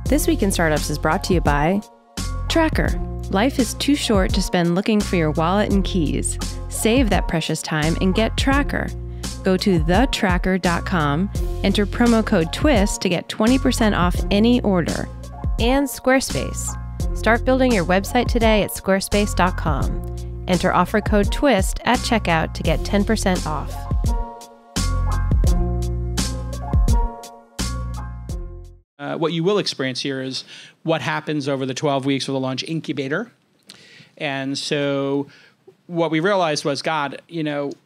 This Week in Startups is brought to you by Tracker. Life is too short to spend looking for your wallet and keys. Save that precious time and get Tracker. Go to thetracker.com, enter promo code TWIST to get 20% off any order. And Squarespace. Start building your website today at squarespace.com. Enter offer code TWIST at checkout to get 10% off. What you will experience here is what happens over the 12 weeks of the launch incubator. And so what we realized was, God,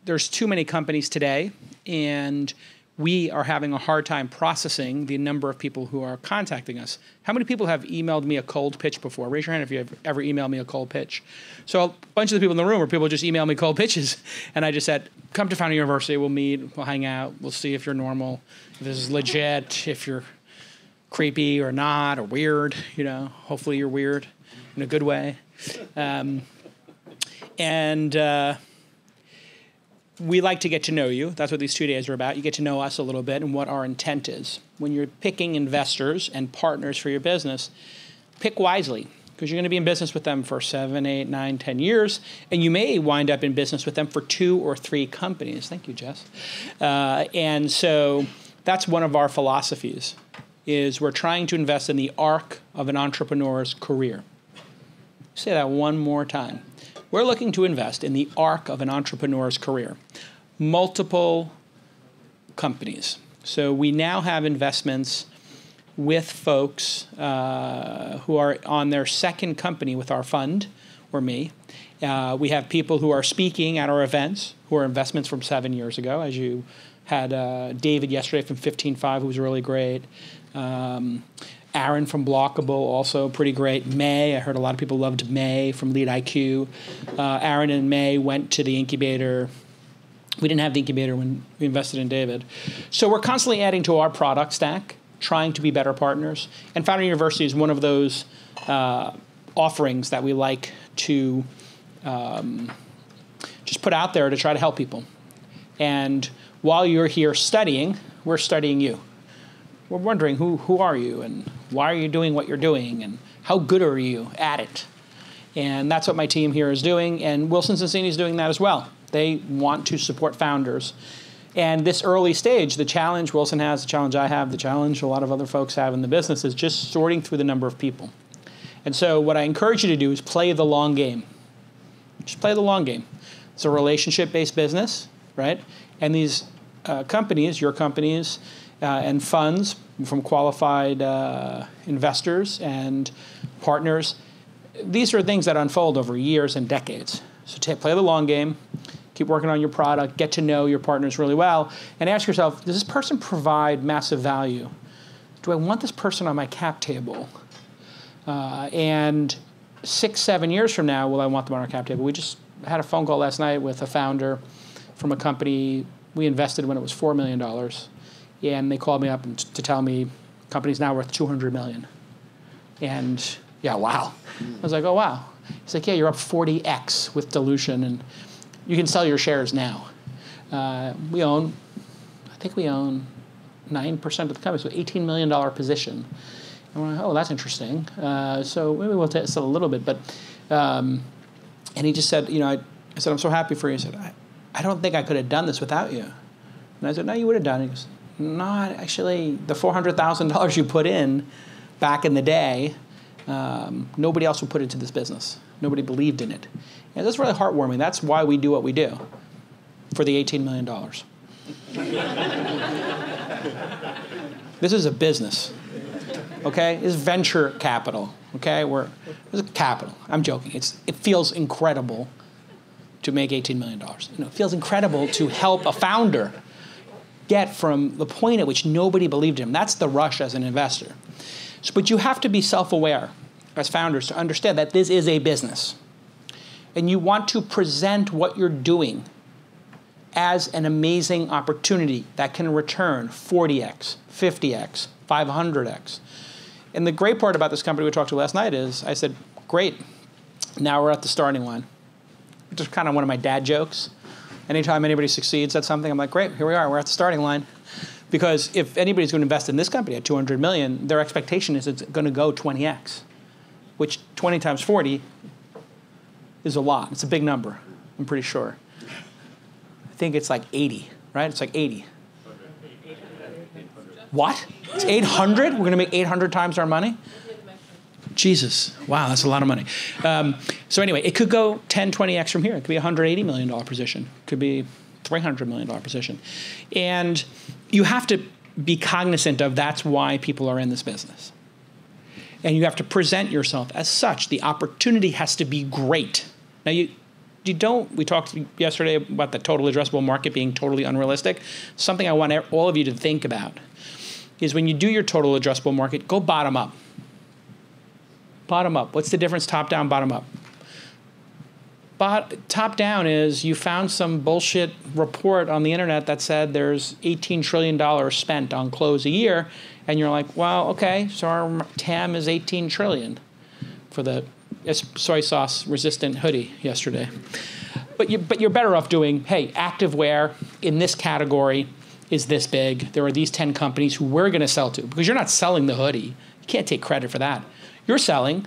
there's too many companies today, and we are having a hard time processing the number of people who are contacting us. How many people have emailed me a cold pitch before? Raise your hand if you've ever emailed me a cold pitch. So a bunch of the people in the room were people just email me cold pitches. And I just said, come to Founder.University, we'll meet, we'll hang out, we'll see if you're normal, if this is legit, if you're creepy or not, or weird, hopefully you're weird in a good way. We like to get to know you. That's what these 2 days are about. You get to know us a little bit and what our intent is. When you're picking investors and partners for your business, pick wisely, because you're going to be in business with them for 7, 8, 9, 10 years, and you may wind up in business with them for 2 or 3 companies. Thank you, Jess. And so that's one of our philosophies, is we're trying to invest in the arc of an entrepreneur's career. Say that one more time. We're looking to invest in the arc of an entrepreneur's career. Multiple companies. So we now have investments with folks who are on their second company with our fund, or me. We have people who are speaking at our events, who are investments from 7 years ago, as you had David yesterday from 15.5, who was really great. Aaron from Blockable, also pretty great. May, I heard a lot of people loved May from Lead IQ. Aaron and May went to the incubator. We didn't have the incubator when we invested in David. So we're constantly adding to our product stack, trying to be better partners. And Founder.University is one of those offerings that we like to just put out there to try to help people. And while you're here studying, we're studying you. We're wondering who are you, and why are you doing what you're doing, and how good are you at it? And that's what my team here is doing, and Wilson Sonsini is doing that as well. They want to support founders. And this early stage, the challenge Wilson has, the challenge I have, the challenge a lot of other folks have in the business is just sorting through the number of people. And so what I encourage you to do is play the long game. Just play the long game. It's a relationship-based business, right? And these companies, your companies, and funds from qualified investors and partners, these are things that unfold over years and decades. So play the long game, keep working on your product, get to know your partners really well, and ask yourself, does this person provide massive value? Do I want this person on my cap table? And 6, 7 years from now, will I want them on our cap table? We just had a phone call last night with a founder from a company we invested when it was $4 million. And they called me up to tell me the company's now worth $200 million. And yeah, wow. I was like, oh, wow. He's like, yeah, you're up 40x with dilution, and you can sell your shares now. I think we own 9% of the company, so $18 million position. And we're like, oh, that's interesting. So maybe we'll sell a little bit. But and he just said, I said, I'm so happy for you. He said, I don't think I could have done this without you. And I said, no, you would have done it. He goes, not actually. The $400,000 you put in back in the day, nobody else would put into this business. Nobody believed in it. And that's really heartwarming. That's why we do what we do, for the $18 million. This is a business, okay? This is venture capital, okay? This is capital. I'm joking. It feels incredible to make $18 million. It feels incredible to help a founder get from the point at which nobody believed in him. That's the rush as an investor. But you have to be self-aware as founders to understand that this is a business. And you want to present what you're doing as an amazing opportunity that can return 40x, 50x, 500x. And the great part about this company we talked to last night is I said, great, now we're at the starting line. Which is kind of one of my dad jokes. Anytime anybody succeeds at something, I'm like, great, here we are, we're at the starting line. Because if anybody's going to invest in this company at $200 million, their expectation is it's going to go 20x, which 20 times 40 is a lot. It's a big number, I'm pretty sure. I think it's like 80, right? It's like 80. What? It's 800? We're going to make 800 times our money? Jesus. Wow, that's a lot of money. So anyway, it could go 10, 20x from here. It could be a $180 million position. It could be $300 million position. And you have to be cognizant of that's why people are in this business. And you have to present yourself as such. The opportunity has to be great. Now, you don't, we talked yesterday about the total addressable market being totally unrealistic. Something I want all of you to think about is when you do your total addressable market, go bottom up. Bottom up. What's the difference top down, bottom up? Top down is you found some bullshit report on the internet that said there's $18 trillion spent on clothes a year, and you're like, well, okay, so our TAM is $18 trillion for the soy sauce resistant hoodie yesterday. But you're better off doing, hey, activewear in this category is this big. There are these 10 companies who we're going to sell to, because you're not selling the hoodie. You can't take credit for that. You're selling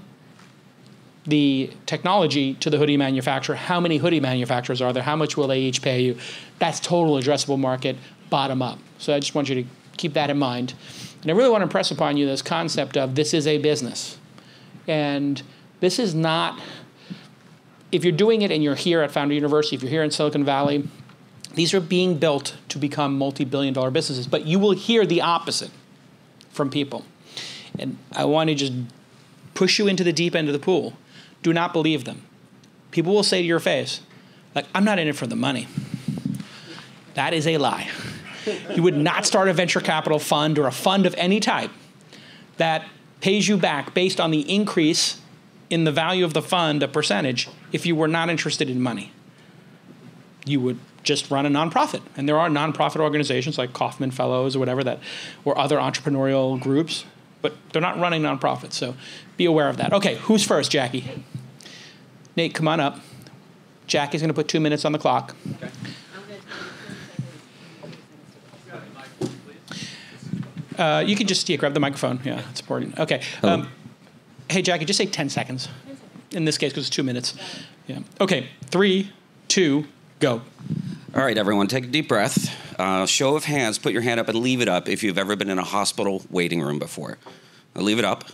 the technology to the hoodie manufacturer. How many hoodie manufacturers are there? How much will they each pay you? That's total addressable market, bottom up. So I just want you to keep that in mind. And I really want to impress upon you this concept of this is a business. And this is not, if you're doing it and you're here at Founder University, if you're here in Silicon Valley, these are being built to become multi-billion-dollar businesses. But you will hear the opposite from people. And I want to just push you into the deep end of the pool. Do not believe them. People will say to your face, like, I'm not in it for the money. That is a lie. You would not start a venture capital fund or a fund of any type that pays you back based on the increase in the value of the fund, a percentage, if you were not interested in money. You would just run a nonprofit. And there are nonprofit organizations like Kauffman Fellows or whatever that, or other entrepreneurial groups, but they're not running nonprofits. So be aware of that. Okay, who's first, Jackie? Nate, come on up. Jackie's going to put 2 minutes on the clock. You can just grab the microphone. Yeah, it's important. Okay. Hey, Jackie, just say 10 seconds. In this case, because it's 2 minutes. Yeah. Okay, 3, 2, go. All right, everyone, take a deep breath. Show of hands, put your hand up and leave it up if you've ever been in a hospital waiting room before. Now, leave it up.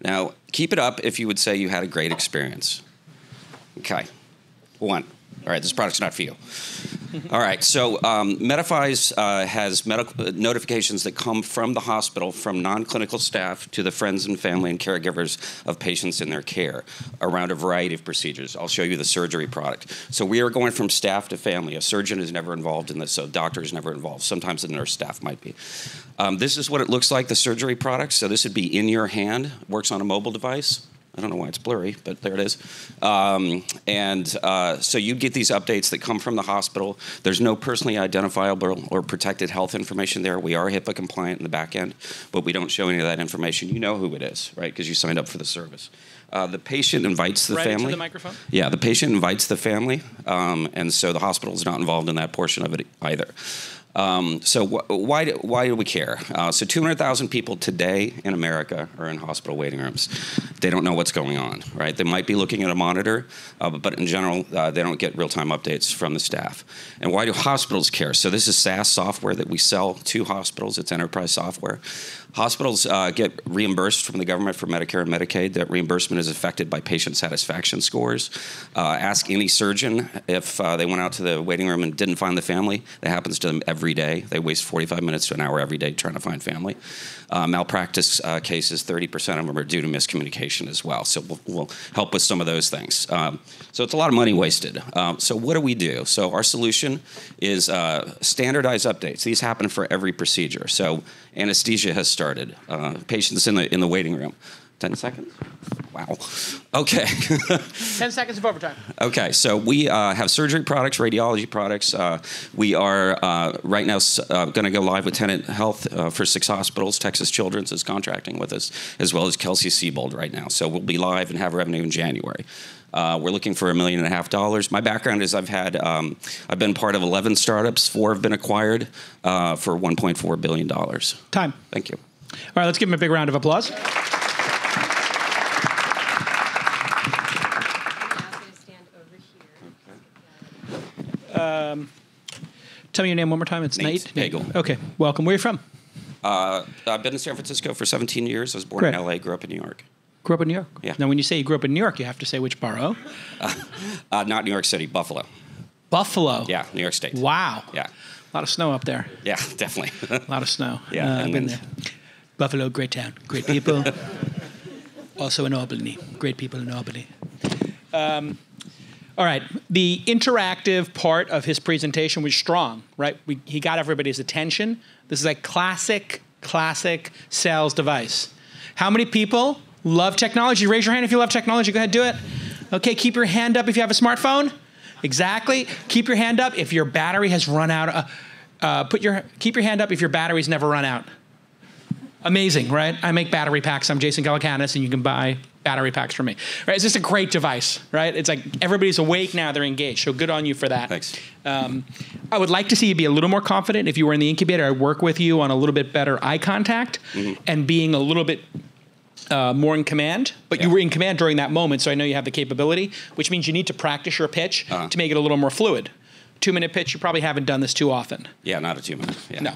Now, keep it up if you would say you had a great experience. Okay. 1. All right, this product's not for you. All right, so Medify's has medical notifications that come from the hospital, from non-clinical staff to the friends and family and caregivers of patients in their care around a variety of procedures. I'll show you the surgery product. So we are going from staff to family. A surgeon is never involved in this, so a doctor is never involved. Sometimes the nurse staff might be. This is what it looks like, the surgery product. So this would be in your hand, works on a mobile device. I don't know why it's blurry, but there it is. So you get these updates that come from the hospital. There's no personally identifiable or protected health information there. We are HIPAA compliant in the back end, but we don't show any of that information. You know who it is, right? Because you signed up for the service. The patient invites the family. Right into the microphone? Yeah, the patient invites the family, and so the hospital is not involved in that portion of it either. So why do we care? So 200,000 people today in America are in hospital waiting rooms. They don't know what's going on, right? They might be looking at a monitor, but in general, they don't get real-time updates from the staff. And why do hospitals care? So this is SaaS software that we sell to hospitals. It's enterprise software. Hospitals get reimbursed from the government for Medicare and Medicaid. That reimbursement is affected by patient satisfaction scores. Ask any surgeon if they went out to the waiting room and didn't find the family. That happens to them every day. They waste 45 minutes to an hour every day trying to find family. Malpractice cases, 30% of them are due to miscommunication as well. So we'll help with some of those things. So it's a lot of money wasted. So what do we do? So our solution is standardized updates. These happen for every procedure. So anesthesia has started. Patients in the waiting room. 10 seconds? Wow. Okay. 10 seconds of overtime. Okay, so we have surgery products, radiology products. We are right now going to go live with Tenet Health for 6 hospitals. Texas Children's is contracting with us, as well as Kelsey-Seybold right now. So we'll be live and have revenue in January. We're looking for $1.5 million. My background is I've been part of 11 startups. 4 have been acquired for $1.4 billion. Time. Thank you. All right, let's give him a big round of applause. Tell me your name one more time. It's Nate. Nagel. Okay, welcome. Where are you from? I've been in San Francisco for 17 years. I was born in LA, grew up in New York. Grew up in New York? Yeah. Now, when you say you grew up in New York, you have to say which borough. Not New York City, Buffalo. Buffalo? Yeah, New York State. Wow. Yeah. A lot of snow up there. Yeah, definitely. A lot of snow. Yeah. I've been there. Buffalo, great town. Great people. Also in Albany. Great people in Albany. All right. The interactive part of his presentation was strong, right? He got everybody's attention. This is a classic sales device. How many people love technology? Raise your hand if you love technology. Go ahead, do it. Okay, keep your hand up if you have a smartphone. Exactly. Keep your hand up if your battery has run out. Keep your hand up if your battery's never run out. Amazing, right? I make battery packs. I'm Jason Calacanis, and you can buy battery packs from me. Right? It's just a great device, right? It's like everybody's awake now, they're engaged. So good on you for that. Thanks. I would like to see you be a little more confident. If you were in the incubator, I'd work with you on a little bit better eye contact and being a little bit more in command. But you were in command during that moment, so I know you have the capability, which means you need to practice your pitch to make it a little more fluid. 2-minute pitch, you probably haven't done this too often. Yeah, not a 2-minute. Yeah. No.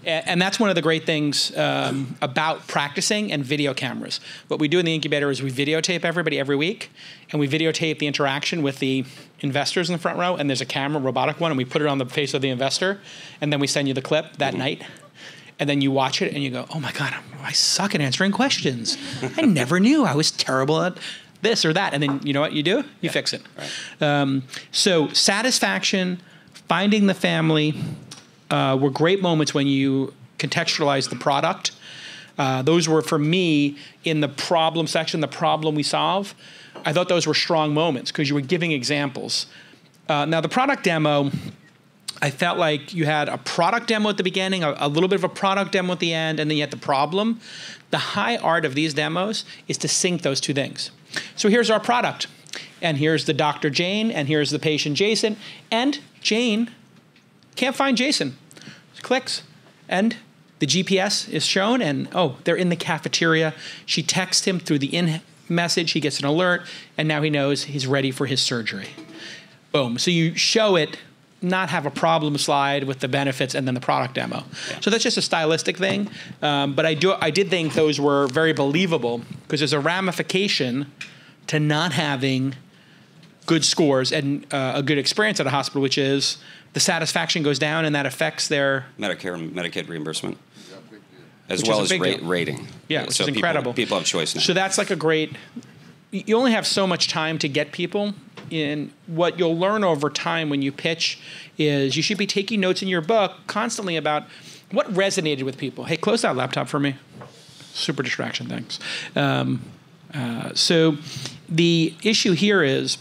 Yeah. And that's one of the great things about practicing and video cameras. What we do in the incubator is we videotape everybody every week, and we videotape the interaction with the investors in the front row, and there's a camera, robotic one, and we put it on the face of the investor, and then we send you the clip that night. And then you watch it, and you go, oh, my God, I suck at answering questions. I never knew I was terrible at this or that. And then you know what you do? You fix it. Right. So satisfaction, finding the family were great moments when you contextualize the product. Those were, for me, in the problem section, the problem we solve. I thought those were strong moments because you were giving examples. Now, the product demo, I felt like you had a product demo at the beginning, a little bit of a product demo at the end, and then you had the problem. The high art of these demos is to sync those two things. So here's our product, and here's the Dr. Jane, and here's the patient Jason, and Jane can't find Jason. Clicks, and the GPS is shown, and oh, they're in the cafeteria. She texts him through the in-message, he gets an alert, and now he knows he's ready for his surgery. Boom. So you show it, not have a problem slide with the benefits and then the product demo. Yeah. So that's just a stylistic thing. But I did think those were very believable because there's a ramification to not having good scores and a good experience at a hospital, which is the satisfaction goes down and that affects their Medicare and Medicaid reimbursement, as well as rating. Yeah, which so is incredible. People have choice now. So that's like a great. You only have so much time to get people. In what you'll learn over time when you pitch is you should be taking notes in your book constantly about what resonated with people. Hey, close that laptop for me. Super distraction, thanks. So the issue here is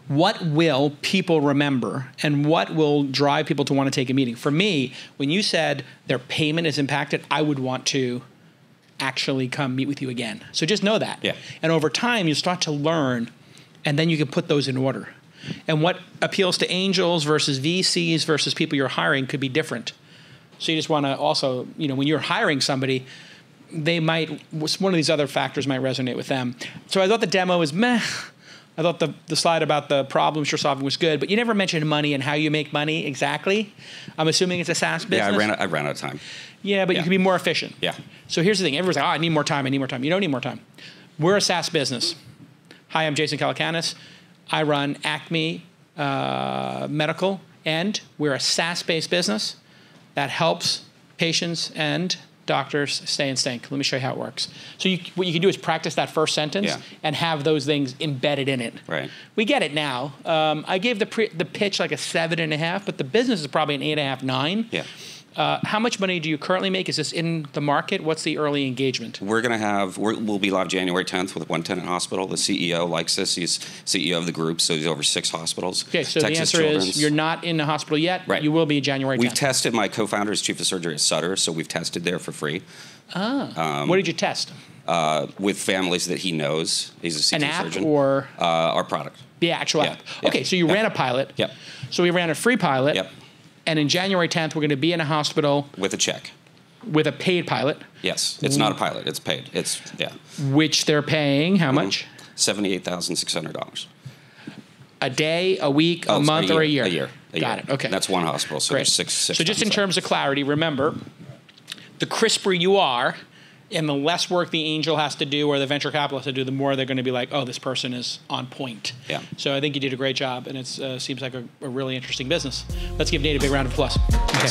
what will people remember and what will drive people to want to take a meeting? For me, when you said their payment is impacted, I would want to actually come meet with you again. So just know that. Yeah. And over time, you start to learn, and then you can put those in order. And what appeals to angels versus VCs versus people you're hiring could be different. So you just want to also, when you're hiring somebody, one of these other factors might resonate with them. So I thought the demo was meh. I thought the slide about the problems you're solving was good, but you never mentioned money and how you make money exactly. I'm assuming it's a SaaS business. Yeah, I ran out of time. Yeah, but you can be more efficient. Yeah. So here's the thing. Everyone's like, I need more time. You don't need more time. We're a SaaS business. Hi, I'm Jason Calacanis. I run Acme Medical, and we're a SaaS-based business that helps patients and doctors stay in sync. Let me show you how it works. So what you can do is practice that first sentence and have those things embedded in it. Right. We get it now. I gave the pitch like a 7.5, but the business is probably an 8.5, 9. Yeah. How much money do you currently make? Is this in the market? What's the early engagement? We'll be live January 10th with One Tenant Hospital. The CEO likes this. He's CEO of the group, so he's over 6 hospitals. Okay, so Texas the answer is you're not in the hospital yet, right. You will be January 10th. We've tested. My co-founder is chief of surgery at Sutter, so we've tested there for free. What did you test? with families that he knows. He's a CT An app surgeon. or our product. The actual app. Okay, so you ran a pilot. Yep. So we ran a free pilot. Yep. And in January 10th, we're going to be in a hospital With a check. with a paid pilot. Yes, it's not a pilot. It's paid. It's Which they're paying how much? $78,600. A day, a week, a month, or a year? A year. Got it. Okay. That's one hospital. So Great. there's six. So just in terms of clarity, remember, the crisper you are, and the less work the angel has to do or the venture capitalist has to do, the more they're going to be like, oh, this person is on point. Yeah. So I think you did a great job, and it seems like a really interesting business. Let's give Nate a big round of applause. Okay.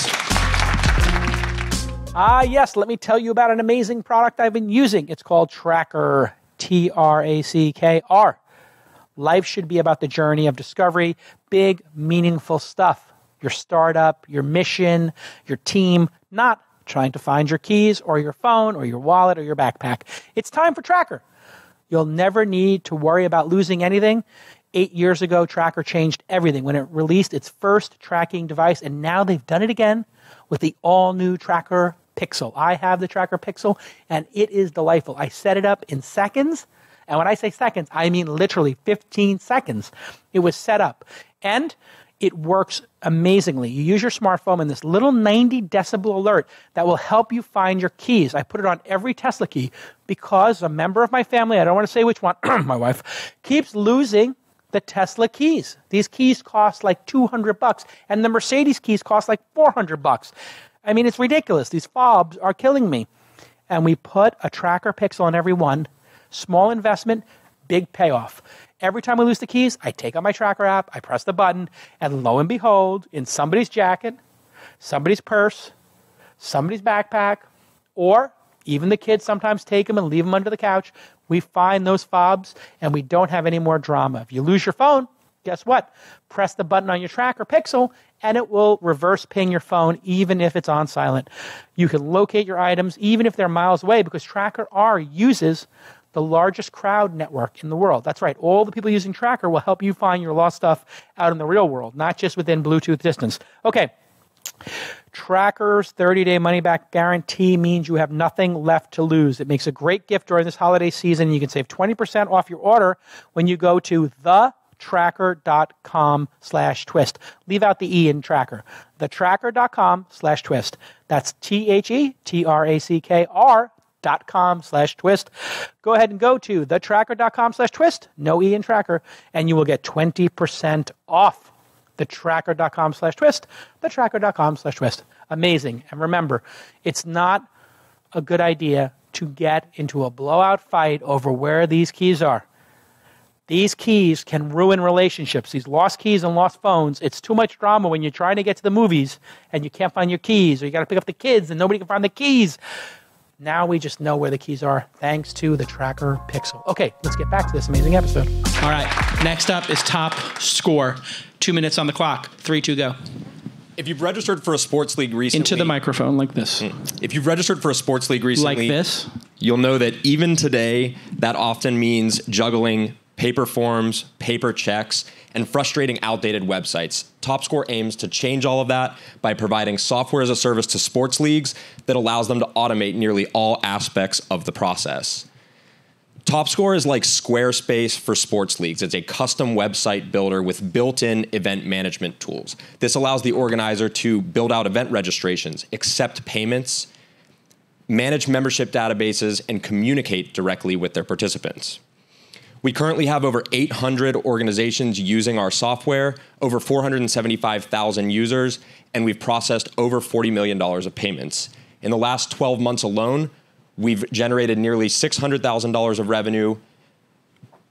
Yes, let me tell you about an amazing product I've been using. It's called Tracker, Trackr. Life should be about the journey of discovery, big, meaningful stuff. Your startup, your mission, your team, not trying to find your keys or your phone or your wallet or your backpack. It's time for Tracker. You'll never need to worry about losing anything. 8 years ago, Tracker changed everything when it released its first tracking device, and now they've done it again with the all-new Tracker Pixel. I have the Tracker Pixel, and it is delightful. I set it up in seconds, and when I say seconds, I mean literally 15 seconds. It was set up, and it works amazingly. You use your smartphone and this little 90 decibel alert that will help you find your keys. I put it on every Tesla key because a member of my family, I don't want to say which one, my wife, keeps losing the Tesla keys. These keys cost like $200, and the Mercedes keys cost like $400. I mean, it's ridiculous. These fobs are killing me. And we put a Tracker Pixel on every one. Small investment, big payoff. Every time we lose the keys, I take out my Tracker app, I press the button, and lo and behold, in somebody's jacket, somebody's purse, somebody's backpack, or even the kids sometimes take them and leave them under the couch, we find those fobs, and we don't have any more drama. If you lose your phone, guess what? Press the button on your Tracker Pixel, and it will reverse ping your phone even if it's on silent. You can locate your items even if they're miles away because Tracker R uses the largest crowd network in the world. That's right. All the people using Tracker will help you find your lost stuff out in the real world, not just within Bluetooth distance. Okay. Tracker's 30-day money-back guarantee means you have nothing left to lose. It makes a great gift during this holiday season. You can save 20% off your order when you go to thetracker.com/twist. Leave out the E in Tracker. Thetracker.com/twist. That's TheTrackr.com/twist. Go ahead and go to thetracker.com/twist, no E in Tracker, and you will get 20% off. Thetracker.com/twist, thetracker.com/twist. Amazing. And remember, it's not a good idea to get into a blowout fight over where these keys are. These keys can ruin relationships. These lost keys and lost phones. It's too much drama when you're trying to get to the movies and you can't find your keys, or you got to pick up the kids and nobody can find the keys. Now we just know where the keys are thanks to the Tracker Pixel. Okay, let's get back to this amazing episode. All right, next up is top score. 2 minutes on the clock. 3, 2, go. If you've registered for a sports league recently... Into the microphone like this. If you've registered for a sports league recently... Like this? You'll know that even today, that often means juggling paper forms, paper checks, and frustrating outdated websites. TopScore aims to change all of that by providing software as a service to sports leagues that allows them to automate nearly all aspects of the process. TopScore is like Squarespace for sports leagues. It's a custom website builder with built-in event management tools. This allows the organizer to build out event registrations, accept payments, manage membership databases, and communicate directly with their participants. We currently have over 800 organizations using our software, over 475,000 users, and we've processed over $40 million of payments. In the last 12 months alone, we've generated nearly $600,000 of revenue,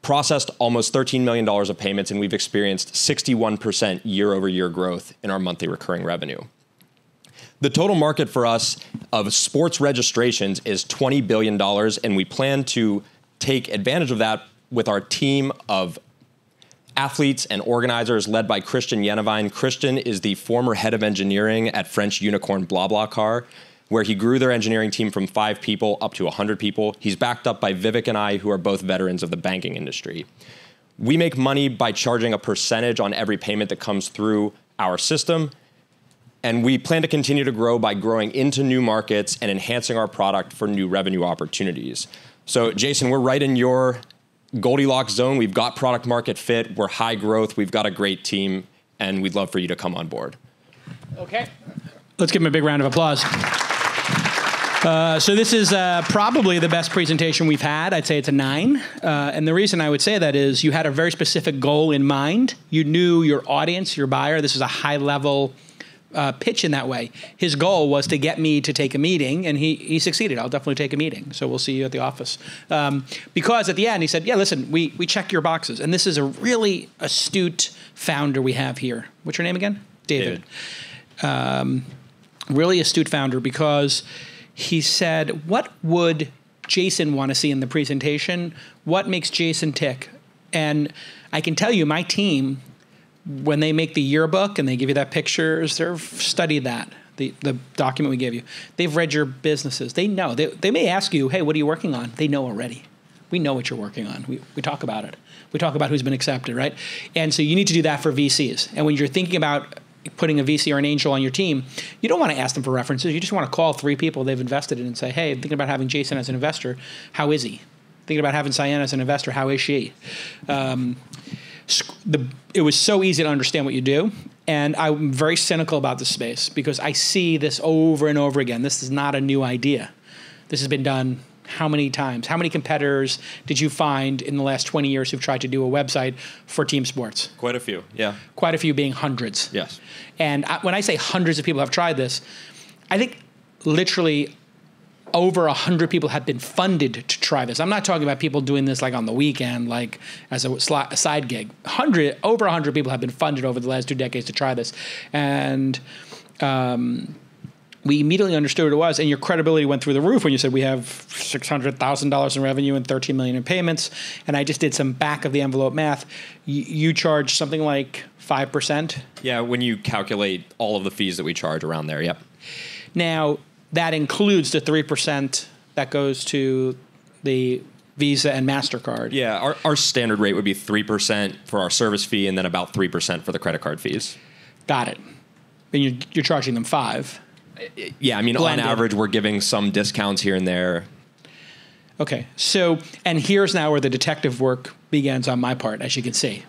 processed almost $13 million of payments, and we've experienced 61% year-over-year growth in our monthly recurring revenue. The total market for us of sports registrations is $20 billion, and we plan to take advantage of that with our team of athletes and organizers led by Christian Yenevine. Christian is the former head of engineering at French unicorn BlaBlaCar, where he grew their engineering team from 5 people up to 100 people. He's backed up by Vivek and I, who are both veterans of the banking industry. We make money by charging a percentage on every payment that comes through our system. And we plan to continue to grow by growing into new markets and enhancing our product for new revenue opportunities. So Jason, we're right in your Goldilocks zone. We've got product market fit. We're high growth. We've got a great team, and we'd love for you to come on board. Okay. Let's give him a big round of applause. So this is probably the best presentation we've had. I'd say it's a 9. And the reason I would say that is you had a very specific goal in mind. You knew your audience, your buyer. This is a high-level pitch in that way. His goal was to get me to take a meeting, and he succeeded. I'll definitely take a meeting. So we'll see you at the office. Because at the end, he said, yeah, listen, we check your boxes. And this is a really astute founder we have here. What's your name again? David. Really astute founder, because he said, what would Jason want to see in the presentation? What makes Jason tick? And I can tell you, my team, when they make the yearbook and they give you that pictures, they've studied that, the document we gave you. They've read your businesses. They know. They may ask you, hey, what are you working on? They know already. We know what you're working on. We talk about it. We talk about who's been accepted, right? And so you need to do that for VCs. And when you're thinking about putting a VC or an angel on your team, you don't want to ask them for references. You just want to call 3 people they've invested in and say, hey, thinking about having Jason as an investor, how is he? Thinking about having Cyan as an investor, how is she? It was so easy to understand what you do. And I'm very cynical about this space because I see this over and over again. This is not a new idea. This has been done how many times? How many competitors did you find in the last 20 years who've tried to do a website for team sports? Quite a few, yeah. Quite a few, being hundreds. Yes. And when I say hundreds of people have tried this, I think literally over 100 people have been funded to try this. I'm not talking about people doing this like on the weekend, like as a side gig. Over 100 people have been funded over the last 2 decades to try this. And we immediately understood what it was, and your credibility went through the roof when you said we have $600,000 in revenue and $13 million in payments. And I just did some back of the envelope math. You charge something like 5%. Yeah, when you calculate all of the fees that we charge around there, yep. Now, that includes the 3% that goes to the Visa and MasterCard. Yeah, our standard rate would be 3% for our service fee and then about 3% for the credit card fees. Got it. And you're charging them 5%. Yeah, I mean, blended. On average, we're giving some discounts here and there. Okay, so, and here's now where the detective work begins on my part, as you can see.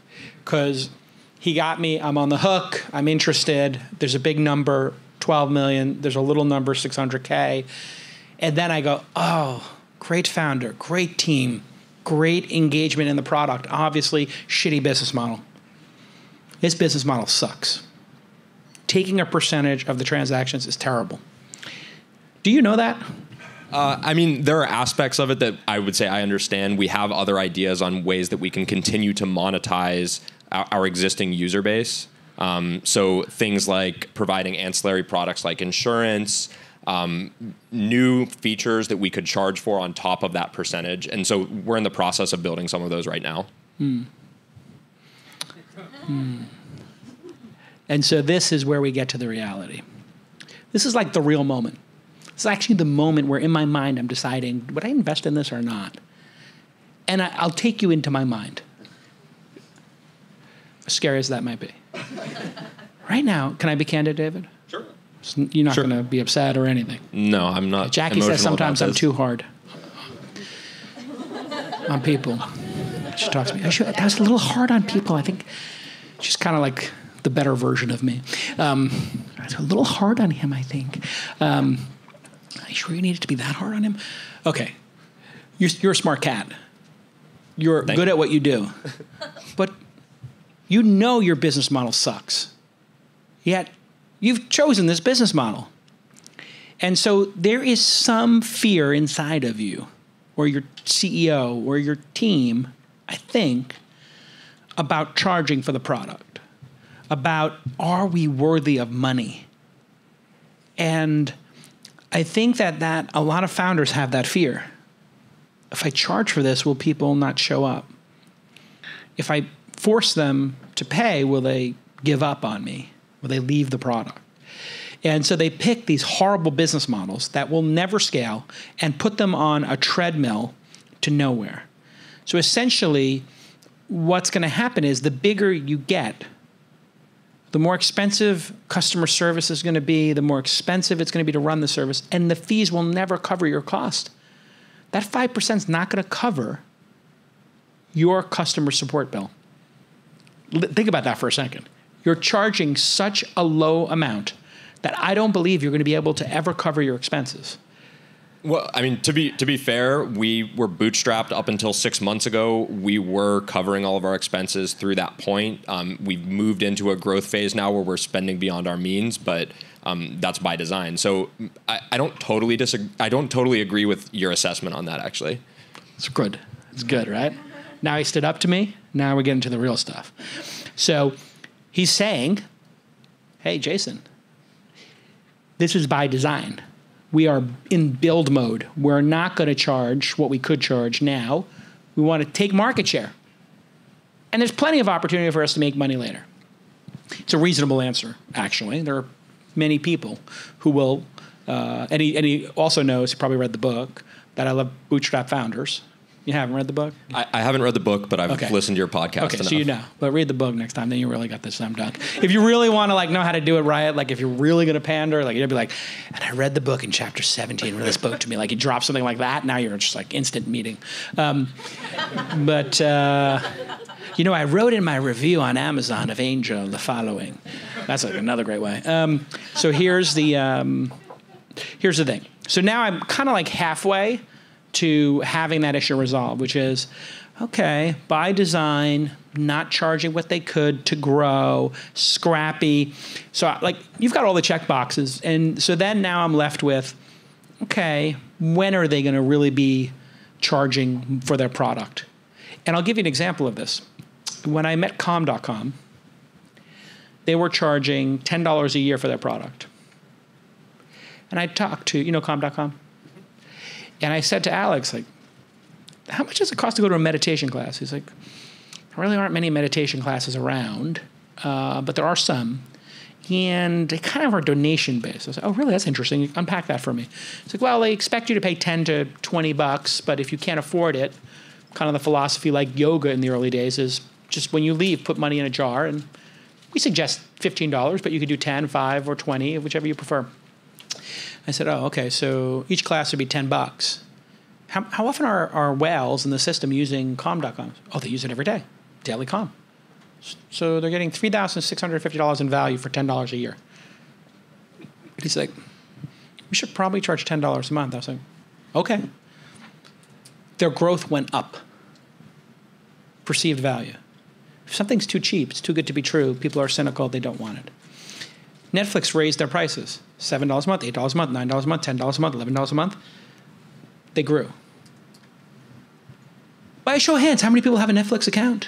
Because he got me, I'm on the hook, I'm interested, there's a big number, 12 million, there's a little number, 600K. And then I go, oh, great founder, great team, great engagement in the product, obviously shitty business model. This business model sucks. Taking a percentage of the transactions is terrible. Do you know that? I mean, there are aspects of it that I would say I understand. We have other ideas on ways that we can continue to monetize our existing user base. So things like providing ancillary products like insurance, new features that we could charge for on top of that percentage. And so we're in the process of building some of those right now. And so this is where we get to the reality. This is like the real moment. It's actually the moment where in my mind I'm deciding, would I invest in this or not? And I'll take you into my mind. As scary as that might be. Right now, can I be candid, David? Sure. You're not going to be upset or anything. No, I'm not. Jackie says sometimes I'm too hard on people. She talks to me. I was a little hard on people. I think she's kind of like the better version of me. I was a little hard on him, I think. Are you sure you needed to be that hard on him? Okay. You're a smart cat. You're good at what you do. But you know your business model sucks. Yet you've chosen this business model. And so there is some fear inside of you, or your CEO, or your team, I think, about charging for the product. About, are we worthy of money? And I think that a lot of founders have that fear. If I charge for this, will people not show up? If I force them to pay, will they give up on me? Will they leave the product? And so they pick these horrible business models that will never scale and put them on a treadmill to nowhere. So essentially, what's going to happen is the bigger you get, the more expensive customer service is going to be, the more expensive it's going to be to run the service, and the fees will never cover your cost. That 5% is not going to cover your customer support bill. Think about that for a second. You're charging such a low amount that I don't believe you're going to be able to ever cover your expenses. Well, I mean, to be fair, we were bootstrapped up until 6 months ago. We were covering all of our expenses through that point. We've moved into a growth phase now where we're spending beyond our means, but that's by design. So I don't totally disagree. I don't totally agree with your assessment on that, actually. It's good. It's good, right? Now he stood up to me. Now we're getting to the real stuff. So he's saying, hey, Jason, this is by design. We are in build mode. We're not going to charge what we could charge now. We want to take market share. And there's plenty of opportunity for us to make money later. It's a reasonable answer, actually. There are many people who will, and he also knows, he probably read the book, that I love bootstrap founders. You haven't read the book? I haven't read the book, but I've listened to your podcast. Okay, enough. So you know. But read the book next time, then you really got this slam dunk. If you really want to like know how to do it right, like if you're really going to pander, like you'd be like, and I read the book in chapter 17, really spoke to me. Like you drop something like that, now you're just like instant meeting. But I wrote in my review on Amazon of Angel the following. That's like another great way. So here's the thing. So now I'm kind of like halfway to having that issue resolved, which is, okay, by design, not charging what they could to grow, scrappy. So like you've got all the check boxes. And so then now I'm left with, okay, when are they going to really be charging for their product? And I'll give you an example of this. When I met com.com, they were charging $10 a year for their product. And I talked to, com.com? And I said to Alex, like, how much does it cost to go to a meditation class? He's like, there really aren't many meditation classes around, but there are some. And they kind of are donation-based. I said, oh, really? That's interesting. Unpack that for me. It's like, well, they expect you to pay $10 to $20, but if you can't afford it, kind of the philosophy like yoga in the early days is just when you leave, put money in a jar. And we suggest $15, but you could do 10, 5, or 20, whichever you prefer. I said, oh, okay, so each class would be $10. How often are whales in the system using com.com? Oh, they use it every day, daily com. So they're getting $3,650 in value for $10 a year. He's like, we should probably charge $10 a month. I was like, okay. Their growth went up. Perceived value. If something's too cheap, it's too good to be true, people are cynical, they don't want it. Netflix raised their prices. $7 a month, $8 a month, $9 a month, $10 a month, $11 a month. They grew. By a show of hands, how many people have a Netflix account?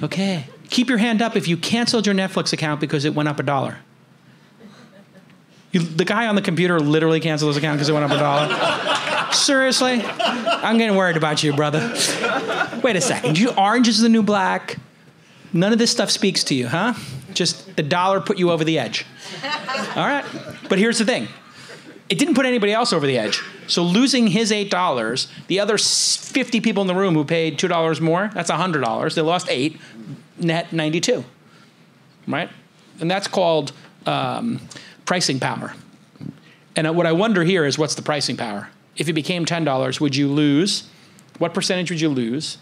Okay. Keep your hand up if you canceled your Netflix account because it went up $1. The guy on the computer literally canceled his account because it went up $1. Seriously? I'm getting worried about you, brother. Wait a second. Orange is the new black. None of this stuff speaks to you, huh? Just the dollar put you over the edge. All right. But here's the thing. It didn't put anybody else over the edge. So losing his $8, the other 50 people in the room who paid $2 more, that's $100. They lost 8, net 92. Right? And that's called pricing power. And what I wonder here is, what's the pricing power? If it became $10, would you lose? What percentage would you lose?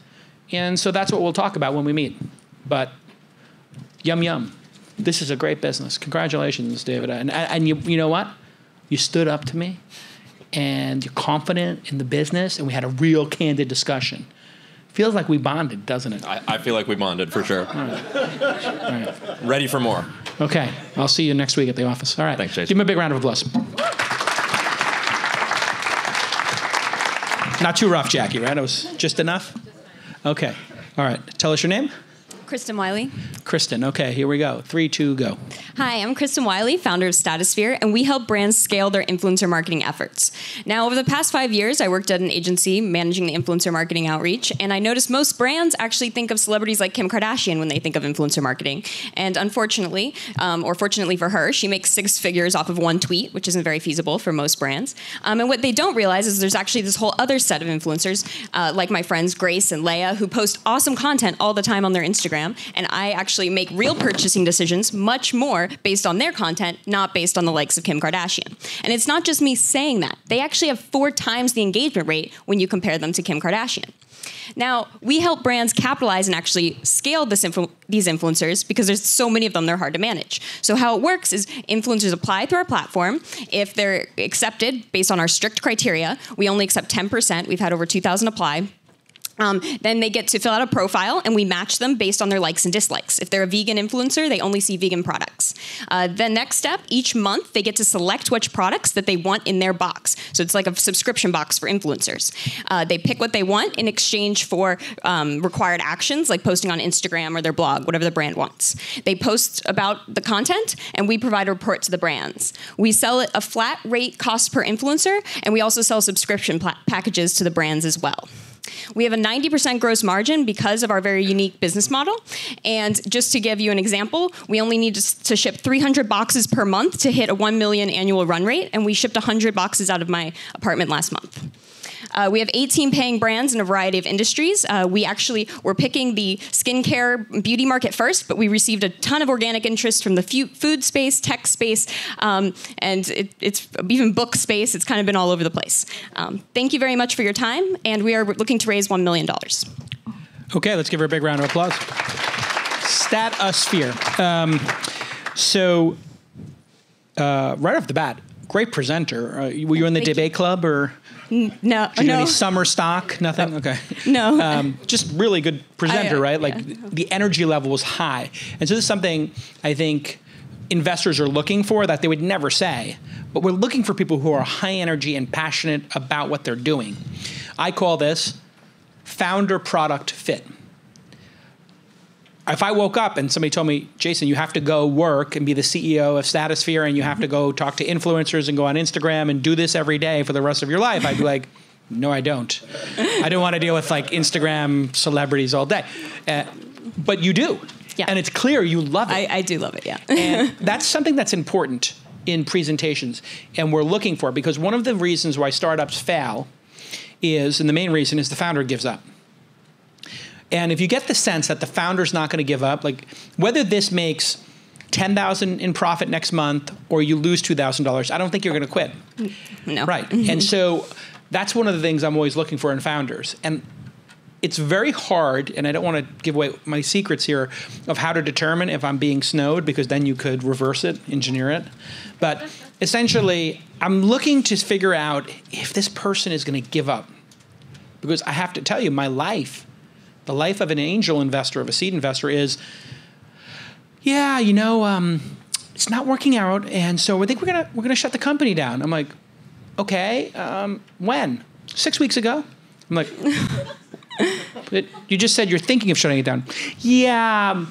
And so that's what we'll talk about when we meet. But yum, yum. This is a great business. Congratulations, David. And you know what? You stood up to me, and you're confident in the business, and we had a real candid discussion. Feels like we bonded, doesn't it? I feel like we bonded, for sure. All right. Ready for more. Okay. I'll see you next week at the office. All right. Thanks, Jason. Give him a big round of applause. Not too rough, Jackie, right? It was just enough? Okay. All right. Tell us your name. Kristen Wiley. Kristen. Okay, here we go. 3, 2, go. Hi, I'm Kristen Wiley, founder of Statosphere, and we help brands scale their influencer marketing efforts. Now, over the past 5 years, I worked at an agency managing the influencer marketing outreach, and I noticed most brands actually think of celebrities like Kim Kardashian when they think of influencer marketing. And unfortunately, or fortunately for her, she makes 6 figures off of one tweet, which isn't very feasible for most brands. And what they don't realize is there's actually this whole other set of influencers, like my friends Grace and Leia, who post awesome content all the time on their Instagram. Instagram, and I actually make real purchasing decisions much more based on their content, not based on the likes of Kim Kardashian. And it's not just me saying that. They actually have 4 times the engagement rate when you compare them to Kim Kardashian. Now, we help brands capitalize and actually scale these influencers because there's so many of them, they're hard to manage. So how it works is influencers apply through our platform. If they're accepted based on our strict criteria, we only accept 10%. We've had over 2,000 apply. Then they get to fill out a profile, and we match them based on their likes and dislikes. If they're a vegan influencer, they only see vegan products. The next step, each month, they get to select which products that they want in their box. So it's like a subscription box for influencers. They pick what they want in exchange for required actions, like posting on Instagram or their blog, whatever the brand wants. They post about the content, and we provide a report to the brands. We sell it a flat rate cost per influencer, and we also sell subscription packages to the brands as well. We have a 90% gross margin because of our very unique business model. And just to give you an example, we only need to ship 300 boxes per month to hit a 1 million annual run rate. And we shipped 100 boxes out of my apartment last month. We have 18 paying brands in a variety of industries. We're picking the skincare beauty market first, but we received a ton of organic interest from the food space, tech space, and it's even book space. It's kind of been all over the place. Thank you very much for your time, and we are looking to raise $1 million. Okay, let's give her a big round of applause. Statosphere. Right off the bat, great presenter. Were you in the debate club or? No. Did you do any summer stock? Nothing? Okay. No. Just really good presenter, right? Like the energy level was high. And so this is something I think investors are looking for that they would never say. But we're looking for people who are high energy and passionate about what they're doing. I call this founder product fit. If I woke up and somebody told me, Jason, you have to go work and be the CEO of Statosphere and you have to go talk to influencers and go on Instagram and do this every day for the rest of your life, I'd be like, no, I don't. I don't want to deal with like Instagram celebrities all day. But you do. Yeah. And it's clear you love it. I do love it, yeah. And that's something that's important in presentations. And we're looking for it because one of the reasons why startups fail is, and the main reason is the founder gives up. And if you get the sense that the founder's not going to give up, like whether this makes $10,000 in profit next month or you lose $2,000, I don't think you're going to quit. No. Right. And so that's one of the things I'm always looking for in founders. And it's very hard, and I don't want to give away my secrets here of how to determine if I'm being snowed, because then you could reverse it, engineer it. But essentially, I'm looking to figure out if this person is going to give up. Because I have to tell you, my life, the life of an angel investor, of a seed investor is, yeah, you know, it's not working out, and so I think we're gonna shut the company down. I'm like, okay, when? 6 weeks ago? I'm like, but you just said you're thinking of shutting it down. Yeah,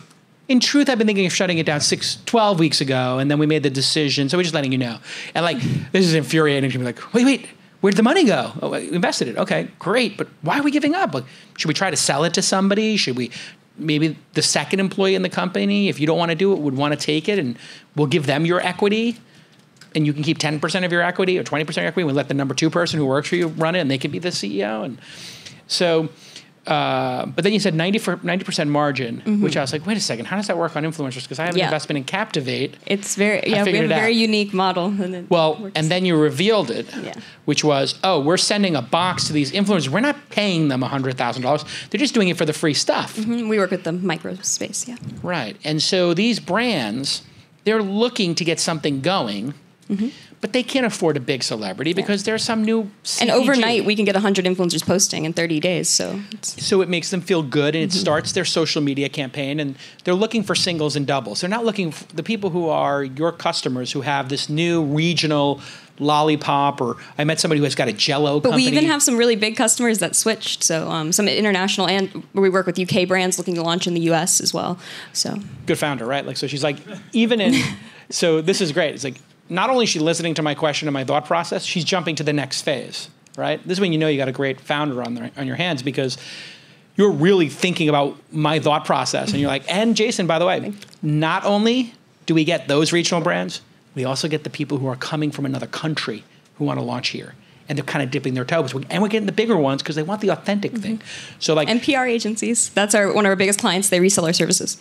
in truth, I've been thinking of shutting it down 12 weeks ago, and then we made the decision, so we're just letting you know. And like, this is infuriating to be like, wait, where'd the money go? Oh, we invested it. Okay, great, but why are we giving up? Like, should we try to sell it to somebody? Should we, maybe the second employee in the company, if you don't want to do it, would want to take it, and we'll give them your equity, and you can keep 10% of your equity or 20% of your equity. We'll let the number 2 person who works for you run it, and they can be the CEO. And so, but then you said 90% margin, which I was like, wait a second, how does that work on influencers? Because I have an investment in Captivate. It's very, we have a very unique model. And then you revealed it, which was, we're sending a box to these influencers. We're not paying them $100,000. They're just doing it for the free stuff. We work with the micro space, Right. And so these brands, they're looking to get something going, but they can't afford a big celebrity because there's some new CPG. And overnight, we can get 100 influencers posting in 30 days. So it makes them feel good, and it starts their social media campaign, and they're looking for singles and doubles. They're not looking for the people who are your customers who have this new regional lollipop, or I met somebody who has got a Jell-O company. But we even have some really big customers that switched. So some international, and we work with UK brands looking to launch in the US as well. So good founder, right? Like, so she's like, even in, so this is great. It's like, not only is she listening to my question and my thought process, she's jumping to the next phase, right? This is when you know you got a great founder on your hands, because you're really thinking about my thought process. And you're like, and Jason, by the way, not only do we get those regional brands, we also get the people who are coming from another country who want to launch here. and they're kind of dipping their toes. And we're getting the bigger ones because they want the authentic thing. So like, and PR agencies. That's one of our biggest clients. They resell our services.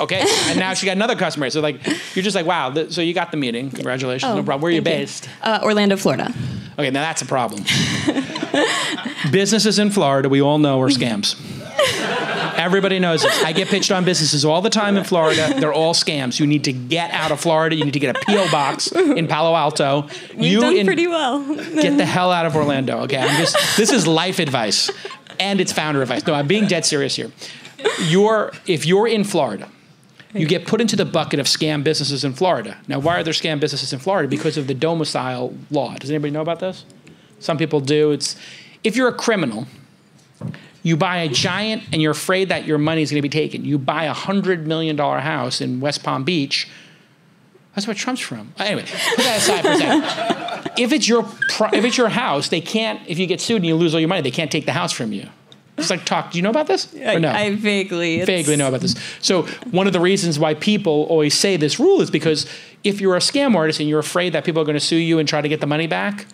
Okay, and now she got another customer. So like, you're just like, wow. So you got the meeting. Congratulations. No problem. Where are you based? Orlando, Florida. Okay, now that's a problem. Businesses in Florida, we all know, are scams. Everybody knows this. I get pitched on businesses all the time in Florida. They're all scams. You need to get out of Florida. You need to get a P.O. box in Palo Alto. We've done pretty well. Get the hell out of Orlando. Okay, this is life advice, and it's founder advice. No, I'm being dead serious here. If you're in Florida, you get put into the bucket of scam businesses in Florida. Now, why are there scam businesses in Florida? Because of the domicile law. Does anybody know about this? Some people do. If you're a criminal, you buy a giant and you're afraid that your money is going to be taken. You buy a $100 million house in West Palm Beach. That's where Trump's from. Anyway, put that aside for a second. If it's your house, they can't, if you get sued and you lose all your money, they can't take the house from you. It's like, do you know about this? Or no? I vaguely know about this. So one of the reasons why people always say this rule is because if you're a scam artist and you're afraid that people are going to sue you and try to get the money back,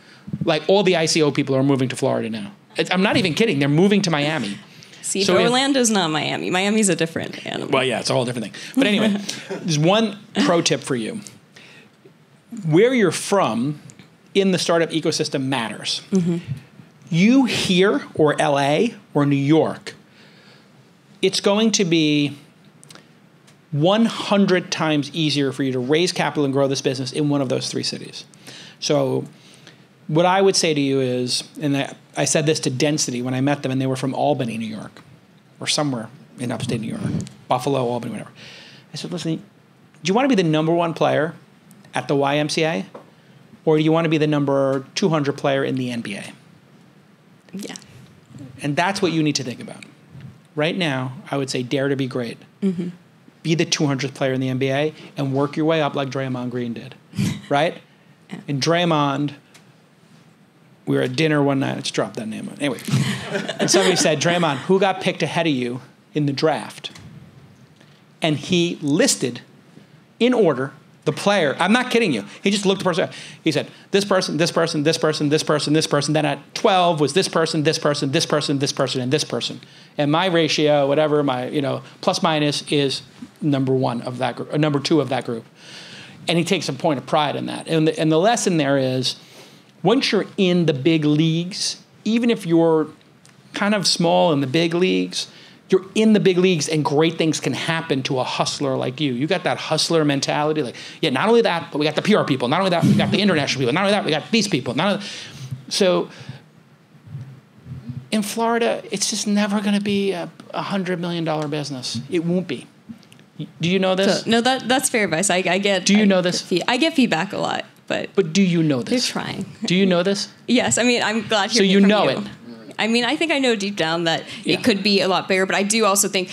like all the ICO people are moving to Florida now. I'm not even kidding. They're moving to Miami. See, so Orlando's not Miami. Miami's a different animal. Well, yeah, it's a whole different thing. But anyway, there's one pro tip for you. Where you're from in the startup ecosystem matters. Mm-hmm. You here or LA or New York, it's going to be 100 times easier for you to raise capital and grow this business in one of those three cities. So what I would say to you is, and I said this to Density when I met them, and they were from Albany, New York, or somewhere in upstate New York, Buffalo, Albany, whatever. I said, listen, do you want to be the number one player at the YMCA, or do you want to be the number 200 player in the NBA? Yeah. And that's what you need to think about. Right now, I would say dare to be great. Mm-hmm. Be the 200th player in the NBA and work your way up like Draymond Green did, right? Yeah. And Draymond, we were at dinner one night. Let's drop that name. Anyway, and somebody said, Draymond, who got picked ahead of you in the draft? And he listed in order the player. I'm not kidding you. He just looked the person up. He said, this person, this person, this person, this person, this person. Then at 12 was this person, this person, this person, this person, and this person. And my ratio, whatever, my plus minus is number one of that group, or number two of that group. And he takes a point of pride in that. And the lesson there is, once you're in the big leagues, even if you're kind of small in the big leagues, you're in the big leagues and great things can happen to a hustler like you. You got that hustler mentality. Like, yeah, not only that, but we got the PR people. Not only that, we got the international people. Not only that, we got these people. So in Florida, it's just never going to be a $100 million business. It won't be. Do you know this? So, no, that's fair advice. I get. Do you know this? I get feedback a lot, but do you know this? They're trying. Do you know this? Yes. I mean, I'm glad hearing it from you. So you know it. I mean, I think I know deep down that it could be a lot bigger, but I do also think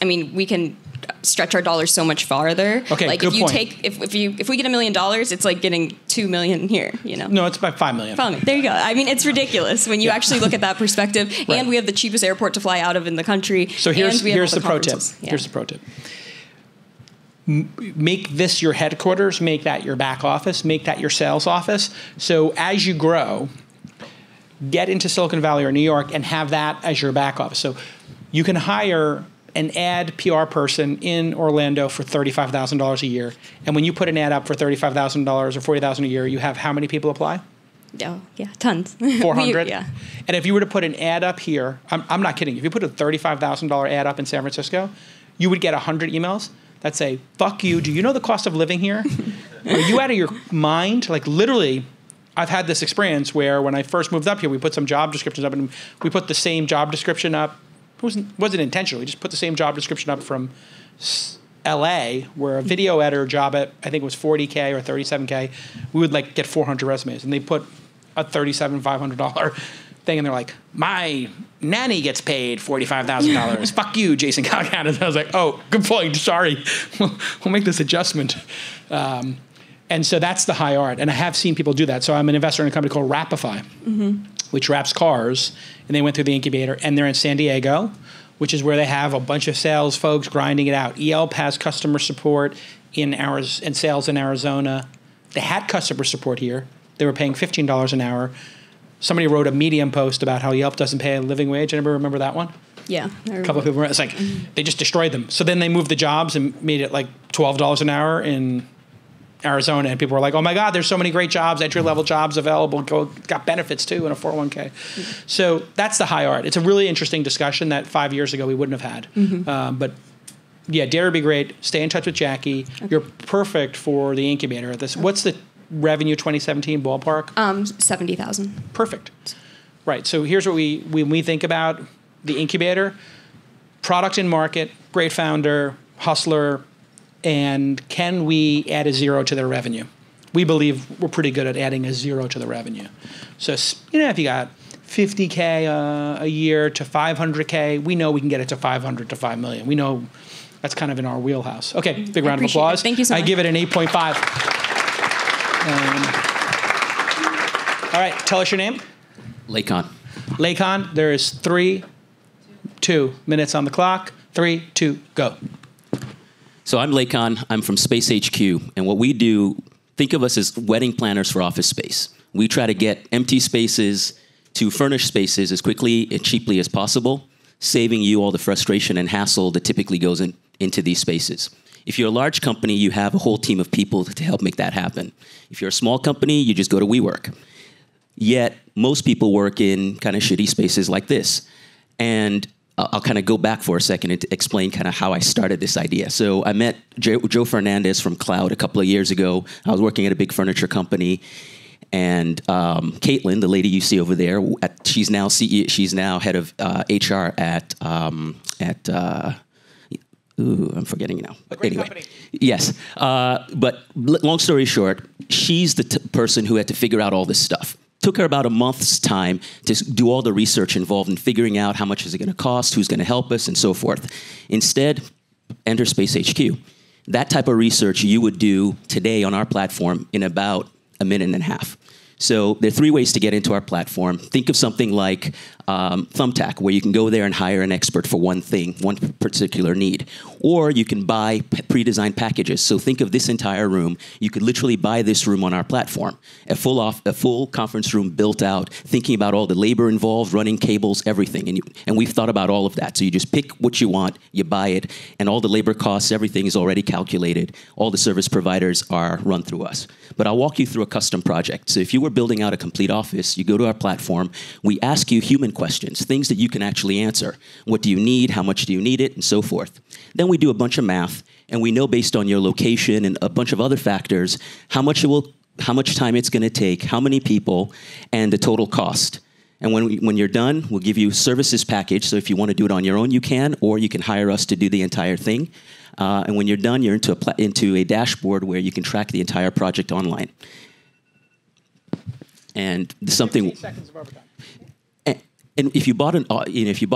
we can stretch our dollars so much farther. Okay, like good if you point. if we get $1 million, it's like getting $2 million here, No, it's about $5 million. There you go. I mean, it's ridiculous when you actually look at that perspective. Right. And we have the cheapest airport to fly out of in the country. So here's the pro tip. Yeah. Here's the pro tip. Make this your headquarters, make that your back office, make that your sales office. So as you grow, get into Silicon Valley or New York and have that as your back office. So you can hire an ad PR person in Orlando for $35,000 a year. And when you put an ad up for $35,000 or $40,000 a year, you have how many people apply? Oh, yeah, tons. 400? Yeah. And if you were to put an ad up here, I'm not kidding. If you put a $35,000 ad up in San Francisco, you would get 100 emails that say, fuck you. Do you know the cost of living here? Are you out of your mind? Like literally, I've had this experience where when I first moved up here, we put some job descriptions up and we put the same job description up. It wasn't intentional. We just put the same job description up from LA where a video editor job at, I think it was $40K or $37K. We would get 400 resumes and they put a $500 thing and they're like, my nanny gets paid $45,000. Fuck you, Jason Callahan. And I was like, oh, good point. Sorry. We'll make this adjustment. And so that's the high art. And I have seen people do that. So I'm an investor in a company called Rapify, which wraps cars. And they went through the incubator. And they're in San Diego, which is where they have a bunch of sales folks grinding it out. Yelp has customer support and sales in Arizona. They had customer support here. they were paying $15 an hour. Somebody wrote a Medium post about how Yelp doesn't pay a living wage. Anybody remember that one? Yeah. A couple of people, it's like, they just destroyed them. So then they moved the jobs and made it like $12 an hour in Arizona. And people were like, oh my God, there's so many great jobs, entry-level jobs available, got benefits too, and a 401k. So that's the high art. It's a really interesting discussion that 5 years ago we wouldn't have had. But yeah, dare to be great. Stay in touch with Jackie. Okay. You're perfect for the incubator. What's the revenue 2017 ballpark? 70,000. Perfect. Right. So here's what when we think about the incubator: product in market, great founder, hustler, and can we add a zero to their revenue? We believe we're pretty good at adding a zero to the revenue. So if you got 50K a year to 500K, we know we can get it to 500 to 5 million. We know that's kind of in our wheelhouse. Okay, big round of applause. Thank you so much. I give it an 8.5. All right, tell us your name. Lakon. Lakon, there is 2 minutes on the clock. 3, 2, go. So I'm Lakon. I'm from Space HQ. And what we do, think of us as wedding planners for office space. We try to get empty spaces to furnished spaces as quickly and cheaply as possible, saving you all the frustration and hassle that typically goes into these spaces. If you're a large company, you have a whole team of people to help make that happen. If you're a small company, you just go to WeWork. Yet, most people work in kind of shitty spaces like this. And I'll kind of go back for a second and explain kind of how I started this idea. So I met Joe Fernandez from Cloud a couple of years ago. I was working at a big furniture company. And Caitlin, the lady you see over there, she's now CEO. She's now head of HR at I'm forgetting now. Anyway, company. Yes. But long story short, she's the person who had to figure out all this stuff. Took her about a month's time to do all the research involved in figuring out how much is it going to cost, who's going to help us, and so forth. Instead, enter Space HQ. That type of research you would do today on our platform in about a minute and a half. So there are 3 ways to get into our platform. Think of something like Thumbtack, where you can go there and hire an expert for one thing, one particular need. Or you can buy pre-designed packages. So think of this entire room. You could literally buy this room on our platform. A full conference room built out, thinking about all the labor involved, running cables, everything. And we've thought about all of that. So you just pick what you want, you buy it, and all the labor costs, everything is already calculated. All the service providers are run through us. But I'll walk you through a custom project. So if you were building out a complete office, you go to our platform, we ask you human questions, things that you can actually answer. What do you need? How much do you need it? And so forth. Then we do a bunch of math, and we know based on your location and a bunch of other factors how much time it's going to take, how many people, and the total cost. And when you're done, we'll give you a services package. So if you want to do it on your own, you can, or you can hire us to do the entire thing. And when you're done, you're into a dashboard where you can track the entire project online. And something. 15 seconds of overtime. And if you bought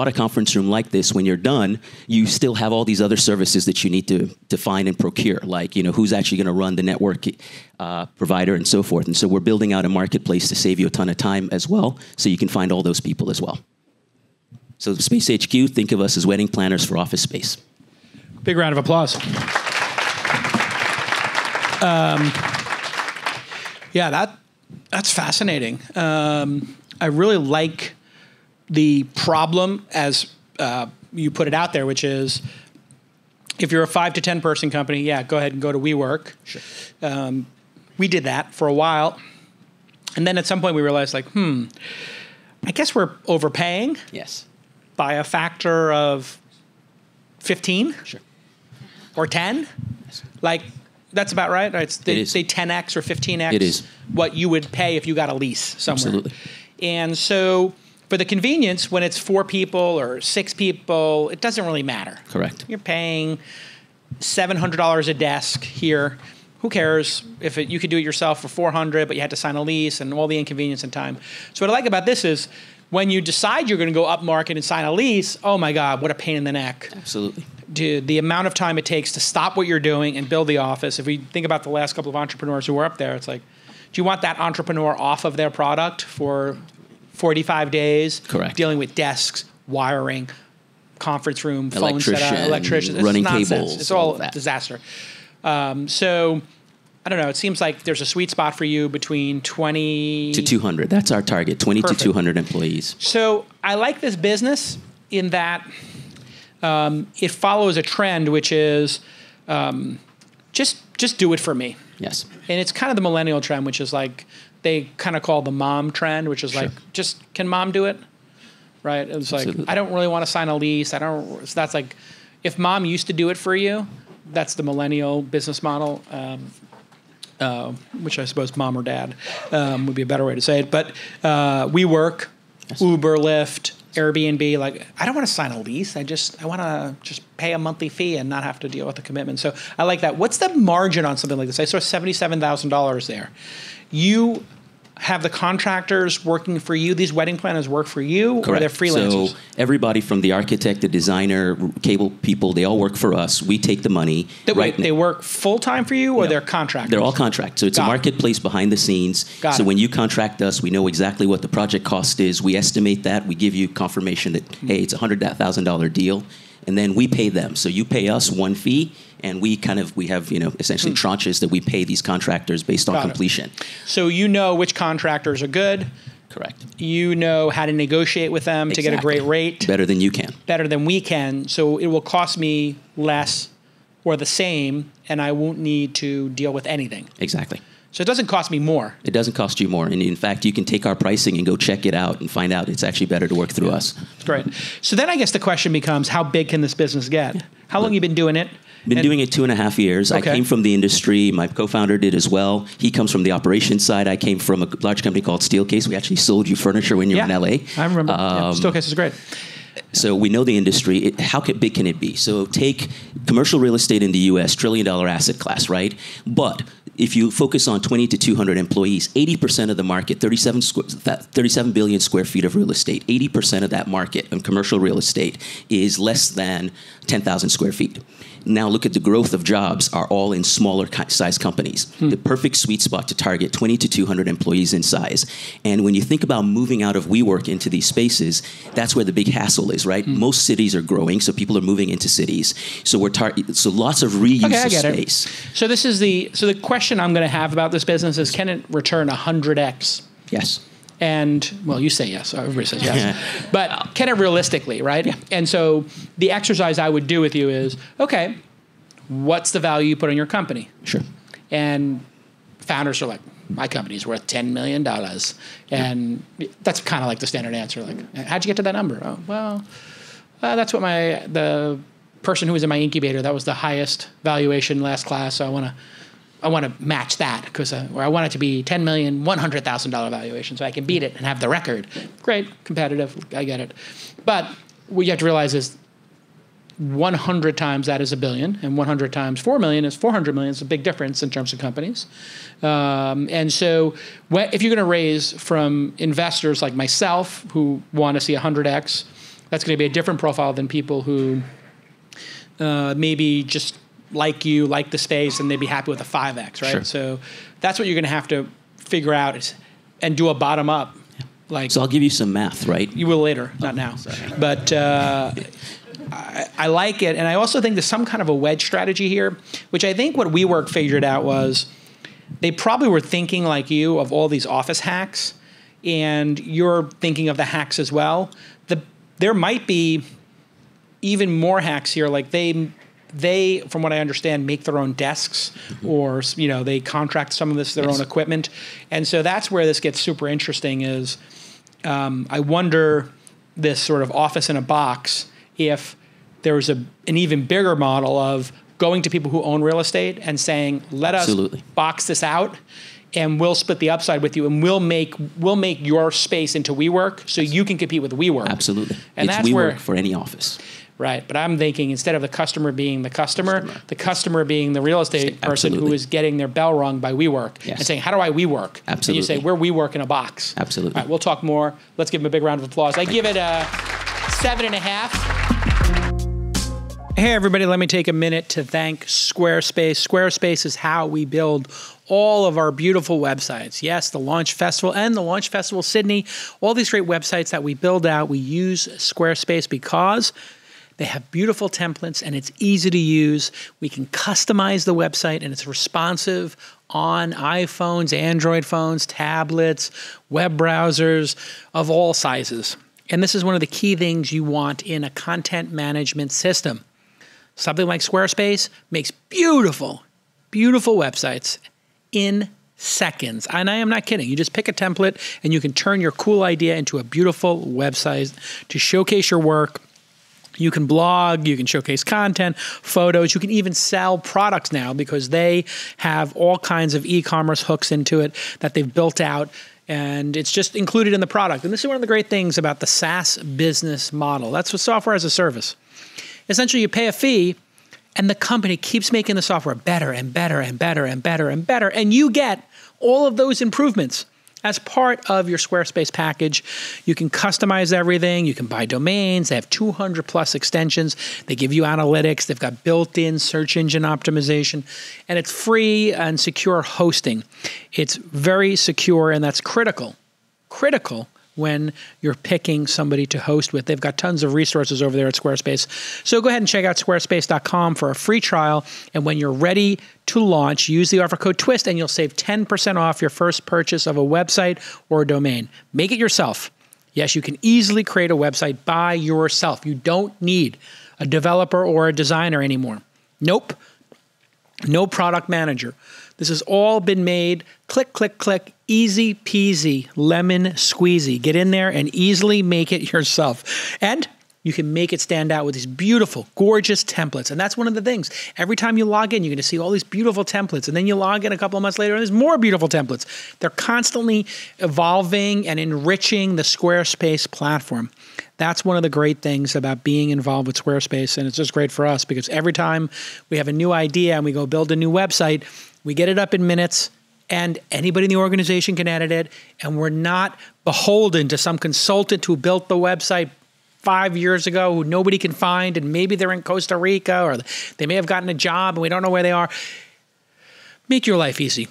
a conference room like this, when you're done, you still have all these other services that you need to find and procure, like who's actually going to run the network provider and so forth. And so we're building out a marketplace to save you a ton of time as well, so you can find all those people as well. So Space HQ, think of us as wedding planners for office space. Big round of applause. Yeah, that's fascinating. I really like the problem as you put it out there, which is if you're a 5 to 10 person company, yeah, go ahead and go to WeWork. Sure. We did that for a while. And then at some point we realized I guess we're overpaying. Yes. By a factor of 15. Sure. Or 10. Yes. Like, that's about right. They say 10x or 15x. It is what you would pay if you got a lease somewhere. Absolutely. And so for the convenience, when it's 4 people or 6 people, it doesn't really matter. Correct. You're paying $700 a desk here. Who cares if you could do it yourself for $400, but you had to sign a lease and all the inconvenience and time. So what I like about this is when you decide you're going to go up market and sign a lease, oh my God, what a pain in the neck. Absolutely. Dude, the amount of time it takes to stop what you're doing and build the office. If we think about the last couple of entrepreneurs who were up there, it's like, do you want that entrepreneur off of their product for 45 days? Correct. Dealing with desks, wiring, conference room, phone setup, electrician, running cables. It's all a disaster. So I don't know, it seems like there's a sweet spot for you between 20 to 200. That's our target, 20 Perfect. to 200 employees. So I like this business in that it follows a trend, which is just do it for me. Yes. And it's kind of the millennial trend, which is like they kind of call the mom trend, which is Sure. like, just can mom do it? Right? It's Absolutely. like, I don't really want to sign a lease. So that's like, if mom used to do it for you, that's the millennial business model, which I suppose mom or dad would be a better way to say it. But WeWork, Yes. Uber, Lyft, Airbnb, like, I don't want to sign a lease. I want to just pay a monthly fee and not have to deal with the commitment. So I like that. What's the margin on something like this? I saw $77,000 there. You have the contractors working for you. These wedding planners work for you, Correct. or they're freelancers? So everybody from the architect, the designer, cable people, they all work for us. We take the money. They work full-time for you, or No. they're contractors? They're all contract. So it's Got a it. marketplace behind the scenes. Got So it. when you contract us, we know exactly what the project cost is. We estimate that. We give you confirmation that, hey, it's a $100,000 deal. And then we pay them. So you pay us one fee, and we have, essentially tranches that we pay these contractors based on Got it. completion. So you know which contractors are good. Correct. You know how to negotiate with them to get a Exactly. great rate. Better than you can. Better than we can. So it will cost me less or the same, and I won't need to deal with anything. Exactly. So it doesn't cost me more. It doesn't cost you more. And in fact, you can take our pricing and go check it out and find out it's actually better to work through us. It's great. So then I guess the question becomes, how big can this business get? How long have you been doing it? Been doing it 2.5 years. Okay. I came from the industry. My co-founder did as well. He comes from the operations side. I came from a large company called Steelcase. We actually sold you furniture when you were in LA. I remember. Steelcase is great. So we know the industry. How big can it be? So take commercial real estate in the U.S., $1 trillion asset class, right? But if you focus on 20 to 200 employees, 80% of the market, 37 billion square feet of real estate, 80% of that market in commercial real estate is less than 10,000 square feet. Now look at the growth of jobs are all in smaller size companies. The perfect sweet spot to target 20 to 200 employees in size. And when you think about moving out of WeWork into these spaces, that's where the big hassle is, right? Most cities are growing, so people are moving into cities. So so lots of reuse Okay, I of get space. it. So this is the question I'm going to have about this business is, can it return 100x? Yes. And, well, you say yes. Everybody says yes. But can it realistically, right? Yeah. And so the exercise I would do with you is, okay, what's the value you put on your company? Sure. And founders are like, my company's worth $10 million. And that's kind of like the standard answer. Like, how'd you get to that number? Oh, well, that's what the person who was in my incubator, that was the highest valuation last class. So I want to match that or I want it to be $10 million, $100,000 valuation so I can beat it and have the record. Great, competitive, I get it. But what you have to realize is 100 times that is $1 billion, and 100 times $4 million is $400 million. It's a big difference in terms of companies. And so if you're going to raise from investors like myself who want to see 100x, that's going to be a different profile than people who maybe just like you, like the space, and they'd be happy with a 5x, right? Sure. So that's what you're going to have to figure out and do a bottom up. Like, So I'll give you some math, right? you will later, not now. But I like it. And I also think there's some kind of a wedge strategy here, which I think what WeWork figured out was they probably were thinking like you of all these office hacks, and you're thinking of the hacks as well. There might be even more hacks here. Like they, from what I understand, make their own desks, or they contract some of their own equipment, and so that's where this gets super interesting. Is I wonder this sort of office in a box if there was an even bigger model of going to people who own real estate and saying, "Let us box this out, and we'll split the upside with you, and we'll make your space into WeWork, so you can compete with WeWork." Absolutely. And it's that's WeWork where for any office. Right, but I'm thinking instead of the customer being the customer being the real estate person who is getting their bell rung by WeWork and saying, "How do I WeWork?" Absolutely. And you say, "We're WeWork in a box." Absolutely. All right, we'll talk more. Let's give him a big round of applause. I give it a 7.5. Hey, everybody, let me take a minute to thank Squarespace. Squarespace is how we build all of our beautiful websites. Yes, the Launch Festival and the Launch Festival Sydney, all these great websites that we build out, we use Squarespace because they have beautiful templates and it's easy to use. We can customize the website and it's responsive on iPhones, Android phones, tablets, web browsers of all sizes. And this is one of the key things you want in a content management system. Something like Squarespace makes beautiful, beautiful websites in seconds. And I am not kidding. You just pick a template and you can turn your cool idea into a beautiful website to showcase your work. You can blog, you can showcase content, photos, you can even sell products now because they have all kinds of e-commerce hooks into it that they've built out, and it's just included in the product. And this is one of the great things about the SaaS business model. That's what software as a service. Essentially, you pay a fee, and the company keeps making the software better and better and better and better and better, and you get all of those improvements as part of your Squarespace package. You can customize everything. You can buy domains. They have 200 plus extensions. They give you analytics. They've got built-in search engine optimization, and it's free and secure hosting. It's very secure, and that's critical when you're picking somebody to host with. They've got tons of resources over there at Squarespace. So go ahead and check out squarespace.com for a free trial. And when you're ready to launch, use the offer code TWIST and you'll save 10% off your first purchase of a website or a domain. Make it yourself. Yes, you can easily create a website by yourself. You don't need a developer or a designer anymore. Nope. No product manager. This has all been made, click, click, click, easy peasy, lemon squeezy. Get in there and easily make it yourself. And you can make it stand out with these beautiful, gorgeous templates. And that's one of the things. Every time you log in, you're going to see all these beautiful templates. And then you log in a couple of months later, and there's more beautiful templates. They're constantly evolving and enriching the Squarespace platform. That's one of the great things about being involved with Squarespace. And it's just great for us because every time we have a new idea and we go build a new website, we get it up in minutes, and anybody in the organization can edit it, and we're not beholden to some consultant who built the website 5 years ago who nobody can find, and maybe they're in Costa Rica, or they may have gotten a job and we don't know where they are. Make your life easy.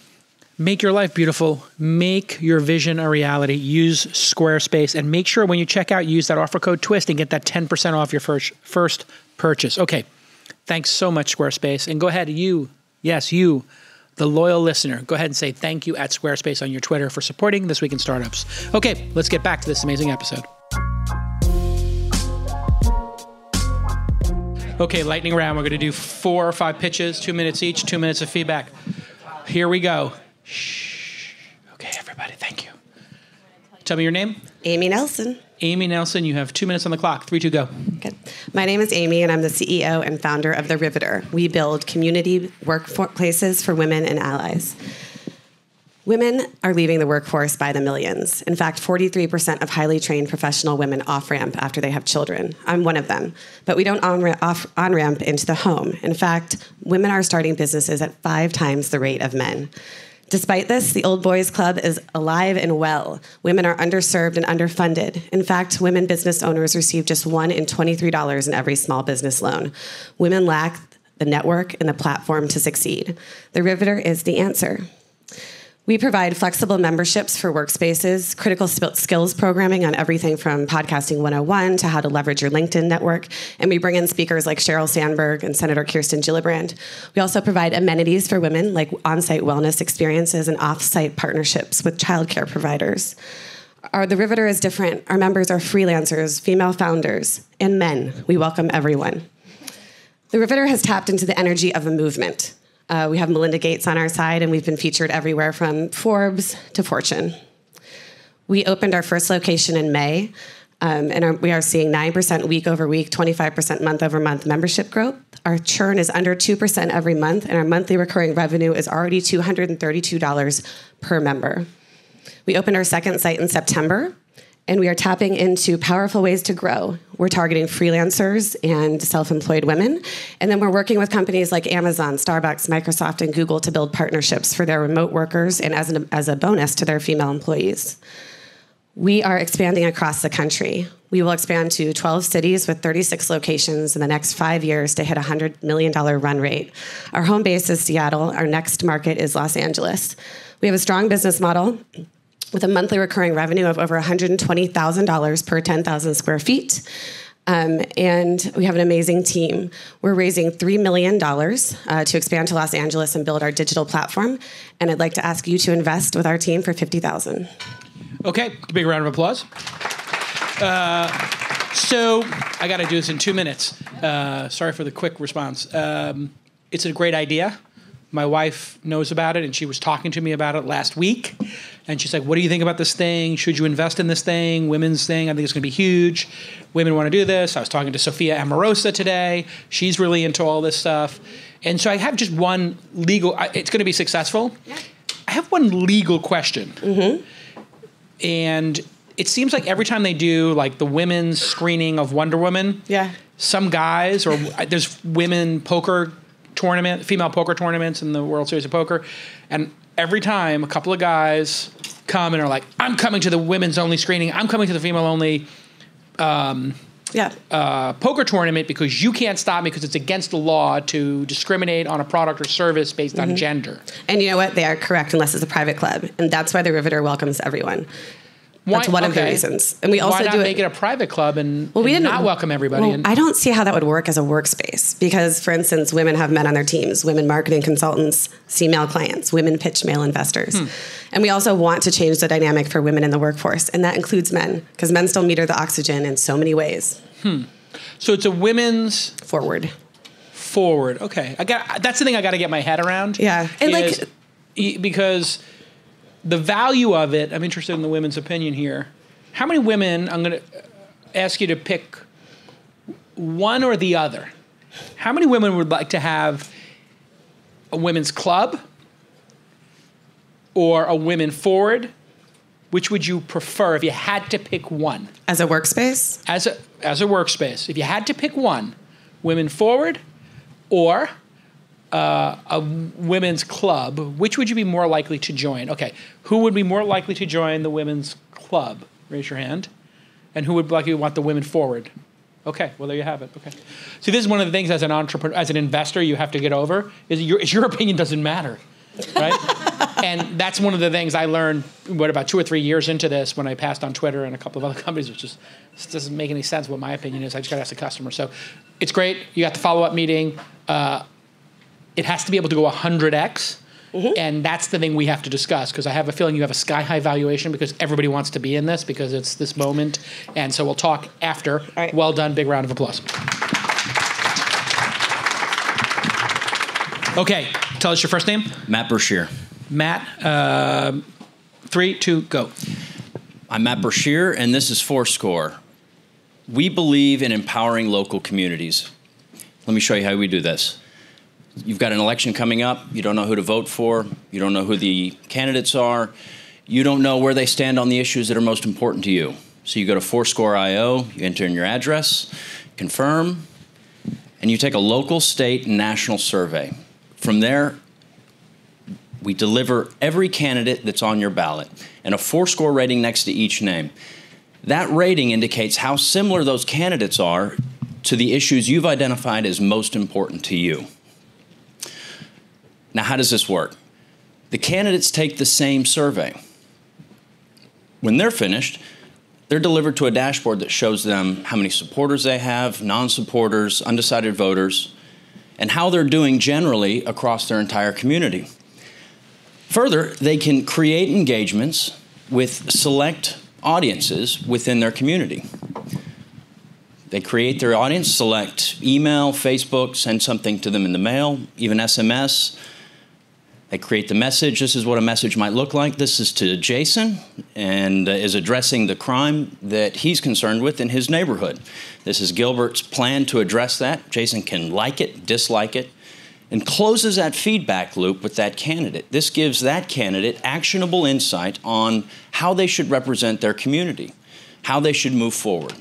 Make your life beautiful. Make your vision a reality. Use Squarespace, and make sure when you check out, use that offer code TWIST and get that 10% off your first purchase. Okay, thanks so much, Squarespace. And go ahead, you, the loyal listener, go ahead and say thank you at Squarespace on your Twitter for supporting This Week in Startups. Okay, let's get back to this amazing episode. Okay, lightning round. We're going to do 4 or 5 pitches, 2 minutes each, 2 minutes of feedback. Here we go. Shh. Okay, everybody, thank you. Tell me your name. Amy Nelson. Amy Nelson, you have 2 minutes on the clock. 3, 2, go. Good. My name is Amy, and I'm the CEO and founder of The Riveter. We build community workplaces for women and allies. Women are leaving the workforce by the millions. In fact, 43% of highly trained professional women off-ramp after they have children. I'm one of them. But we don't on-ramp into the home. In fact, women are starting businesses at 5 times the rate of men. Despite this, the Old Boys Club is alive and well. Women are underserved and underfunded. In fact, women business owners receive just $1 in $23 in every small business loan. Women lack the network and the platform to succeed. The Riveter is the answer. We provide flexible memberships for workspaces, critical skills programming on everything from Podcasting 101 to how to leverage your LinkedIn network, and we bring in speakers like Sheryl Sandberg and Senator Kirsten Gillibrand. We also provide amenities for women like on-site wellness experiences and off-site partnerships with childcare providers. The Riveter is different. Our members are freelancers, female founders, and men. We welcome everyone. The Riveter has tapped into the energy of a movement. We have Melinda Gates on our side, and we've been featured everywhere from Forbes to Fortune. We opened our first location in May, and we are seeing 9% week over week, 25% month over month membership growth. Our churn is under 2% every month, and our monthly recurring revenue is already $232 per member. We opened our second site in September, and we are tapping into powerful ways to grow. We're targeting freelancers and self-employed women. And then we're working with companies like Amazon, Starbucks, Microsoft, and Google to build partnerships for their remote workers and as a bonus to their female employees. We are expanding across the country. We will expand to 12 cities with 36 locations in the next 5 years to hit a $100 million run rate. Our home base is Seattle. Our next market is Los Angeles. We have a strong business model with a monthly recurring revenue of over $120,000 per 10,000 square feet. And we have an amazing team. We're raising $3 million to expand to Los Angeles and build our digital platform. And I'd like to ask you to invest with our team for $50,000. Okay, big round of applause. So I got to do this in 2 minutes. Sorry for the quick response. It's a great idea. My wife knows about it, and she was talking to me about it last week. And she's like, what do you think about this thing? Should you invest in this thing? Women's thing, I think it's going to be huge. Women want to do this. I was talking to Sophia Amorosa today. She's really into all this stuff. And so I have just one legal, it's going to be successful. Yeah. I have one legal question. Mm-hmm. And it seems like every time they do like the women's screening of Wonder Woman, some guys, or there's women poker tournament, female poker tournaments in the World Series of Poker, and every time a couple of guys come and are like, I'm coming to the women's only screening, I'm coming to the female only poker tournament because you can't stop me because it's against the law to discriminate on a product or service based on gender. And you know what? They are correct unless it's a private club. And that's why the Riveter welcomes everyone. That's one of the reasons. And we also why not make it a private club and not welcome everybody? Well, I don't see how that would work as a workspace because, for instance, women have men on their teams, women marketing consultants, see male clients, women pitch male investors. And we also want to change the dynamic for women in the workforce, and that includes men because men still meter the oxygen in so many ways. So it's a women's... Forward. Okay. That's the thing I got to get my head around. Yeah. And because... the value of it, I'm interested in the women's opinion here. How many women, I'm going to ask you to pick one or the other. How many women would like to have a women's club or a women forward? Which would you prefer if you had to pick one? As a workspace? As a workspace. If you had to pick one, women forward or... a women's club, which would you be more likely to join? Okay, who would be more likely to join the women's club? Raise your hand. And who would likely want the women forward? Okay, well, there you have it. Okay. See, this is one of the things as an entrepreneur, as an investor, you have to get over, is your opinion doesn't matter, right? And that's one of the things I learned, about 2 or 3 years into this when I passed on Twitter and a couple of other companies, which just doesn't make any sense what my opinion is. I just got to ask the customer. So it's great. You got the follow-up meeting. It has to be able to go 100x, and that's the thing we have to discuss because I have a feeling you have a sky-high valuation because everybody wants to be in this because it's this moment, and so we'll talk after. All right. Well done. Big round of applause. Okay, tell us your first name. Matt Brashear. Matt, 3, 2, go. I'm Matt Brashear, and this is Fourscore. We believe in empowering local communities. Let me show you how we do this. You've got an election coming up. You don't know who to vote for. You don't know who the candidates are. You don't know where they stand on the issues that are most important to you. So you go to Fourscore.io, you enter in your address, confirm, and you take a local, state, and national survey. From there, we deliver every candidate that's on your ballot and a Fourscore rating next to each name. That rating indicates how similar those candidates are to the issues you've identified as most important to you. Now, how does this work? The candidates take the same survey. When they're finished, they're delivered to a dashboard that shows them how many supporters they have, non-supporters, undecided voters, and how they're doing generally across their entire community. Further, they can create engagements with select audiences within their community. They create their audience, select email, Facebook, send something to them in the mail, even SMS. They create the message. This is what a message might look like. This is to Jason and is addressing the crime that he's concerned with in his neighborhood. This is Gilbert's plan to address that. Jason can like it, dislike it, and closes that feedback loop with that candidate. This gives that candidate actionable insight on how they should represent their community, how they should move forward.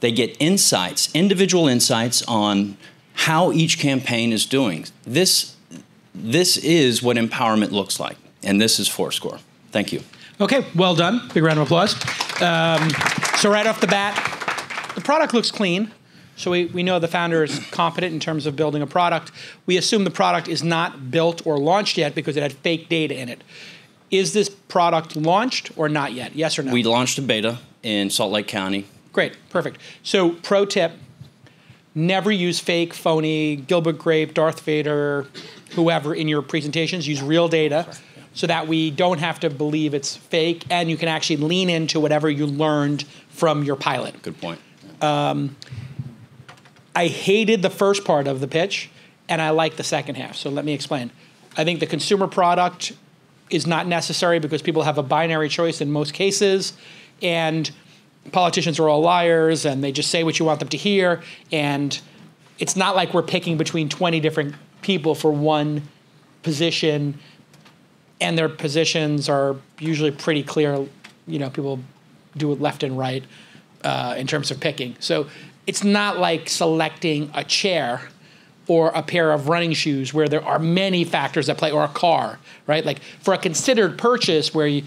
They get insights, individual insights on how each campaign is doing. This is what empowerment looks like, and this is Fourscore. Thank you. Okay, well done. Big round of applause. So right off the bat, the product looks clean. So we know the founder is competent in terms of building a product. We assume the product is not built or launched yet because it had fake data in it. Is this product launched or not yet? Yes or no? We launched a beta in Salt Lake County. Great, perfect. So pro tip, never use fake, phony, Gilbert Grape, Darth Vader, whoever in your presentations. Use real data so that we don't have to believe it's fake, and you can actually lean into whatever you learned from your pilot. Good point. I hated the first part of the pitch, and I like the second half. So let me explain. I think the consumer product is not necessary because people have a binary choice in most cases, and politicians are all liars, and they just say what you want them to hear, and it's not like we're picking between 20 different people for one position, and their positions are usually pretty clear. You know, people do it left and right in terms of picking. So it's not like selecting a chair or a pair of running shoes where there are many factors that play, or a car, right? Like for a considered purchase where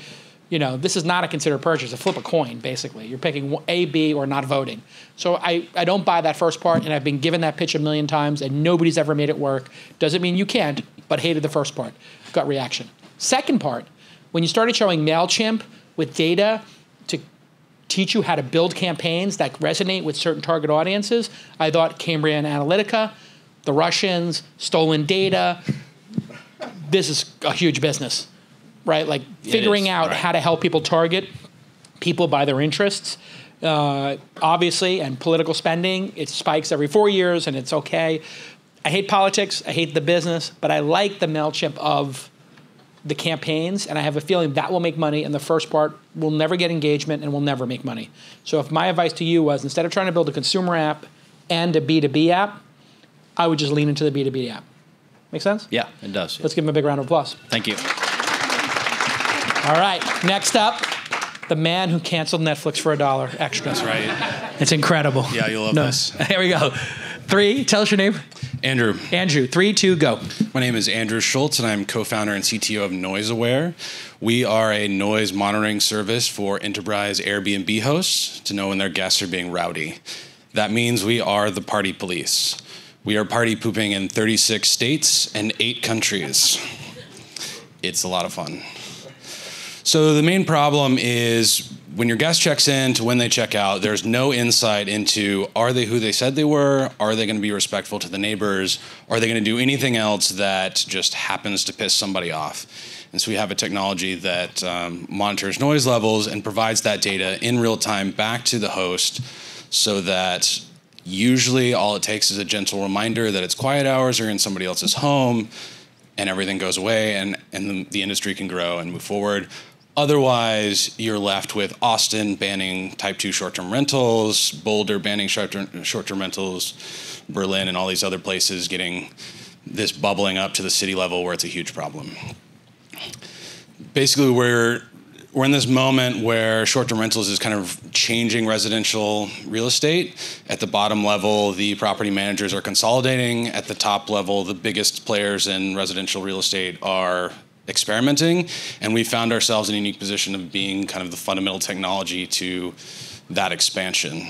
you know, this is not a considered purchase, a flip a coin, basically. You're picking A, B, or not voting. So I don't buy that first part, and I've been given that pitch a million times, and nobody's ever made it work. Doesn't mean you can't, but hated the first part. Gut reaction. Second part, when you started showing MailChimp with data to teach you how to build campaigns that resonate with certain target audiences, I thought Cambridge Analytica, the Russians, stolen data, this is a huge business, right? Like figuring out how to help people target people by their interests, obviously, and political spending, it spikes every 4 years and it's okay. I hate politics, I hate the business, but I like the MailChimp of the campaigns, and I have a feeling that will make money, and the first part will never get engagement and will never make money. So if my advice to you was, instead of trying to build a consumer app and a B2B app, I would just lean into the B2B app. Make sense? Yeah, it does. Let's give him a big round of applause. Thank you. All right, next up, the man who canceled Netflix for $1 extra. That's right. It's incredible. Yeah, you'll love this. Here we go. 3, tell us your name. Andrew. Andrew, 3, 2, go. My name is Andrew Schultz, and I'm co-founder and CTO of NoiseAware. We are a noise monitoring service for enterprise Airbnb hosts to know when their guests are being rowdy. That means we are the party police. We are party pooping in 36 states and 8 countries. It's a lot of fun. So the main problem is when your guest checks in to when they check out, there's no insight into, are they who they said they were? Are they going to be respectful to the neighbors? Are they going to do anything else that just happens to piss somebody off? And so we have a technology that monitors noise levels and provides that data in real time back to the host, so that usually all it takes is a gentle reminder that it's quiet hours or in somebody else's home, and everything goes away, and the industry can grow and move forward. Otherwise, you're left with Austin banning type 2 short-term rentals, Boulder banning short-term rentals, Berlin and all these other places getting this bubbling up to the city level where it's a huge problem. Basically, we're in this moment where short-term rentals is kind of changing residential real estate. At the bottom level, the property managers are consolidating. At the top level, the biggest players in residential real estate are experimenting, and we found ourselves in a unique position of being kind of the fundamental technology to that expansion.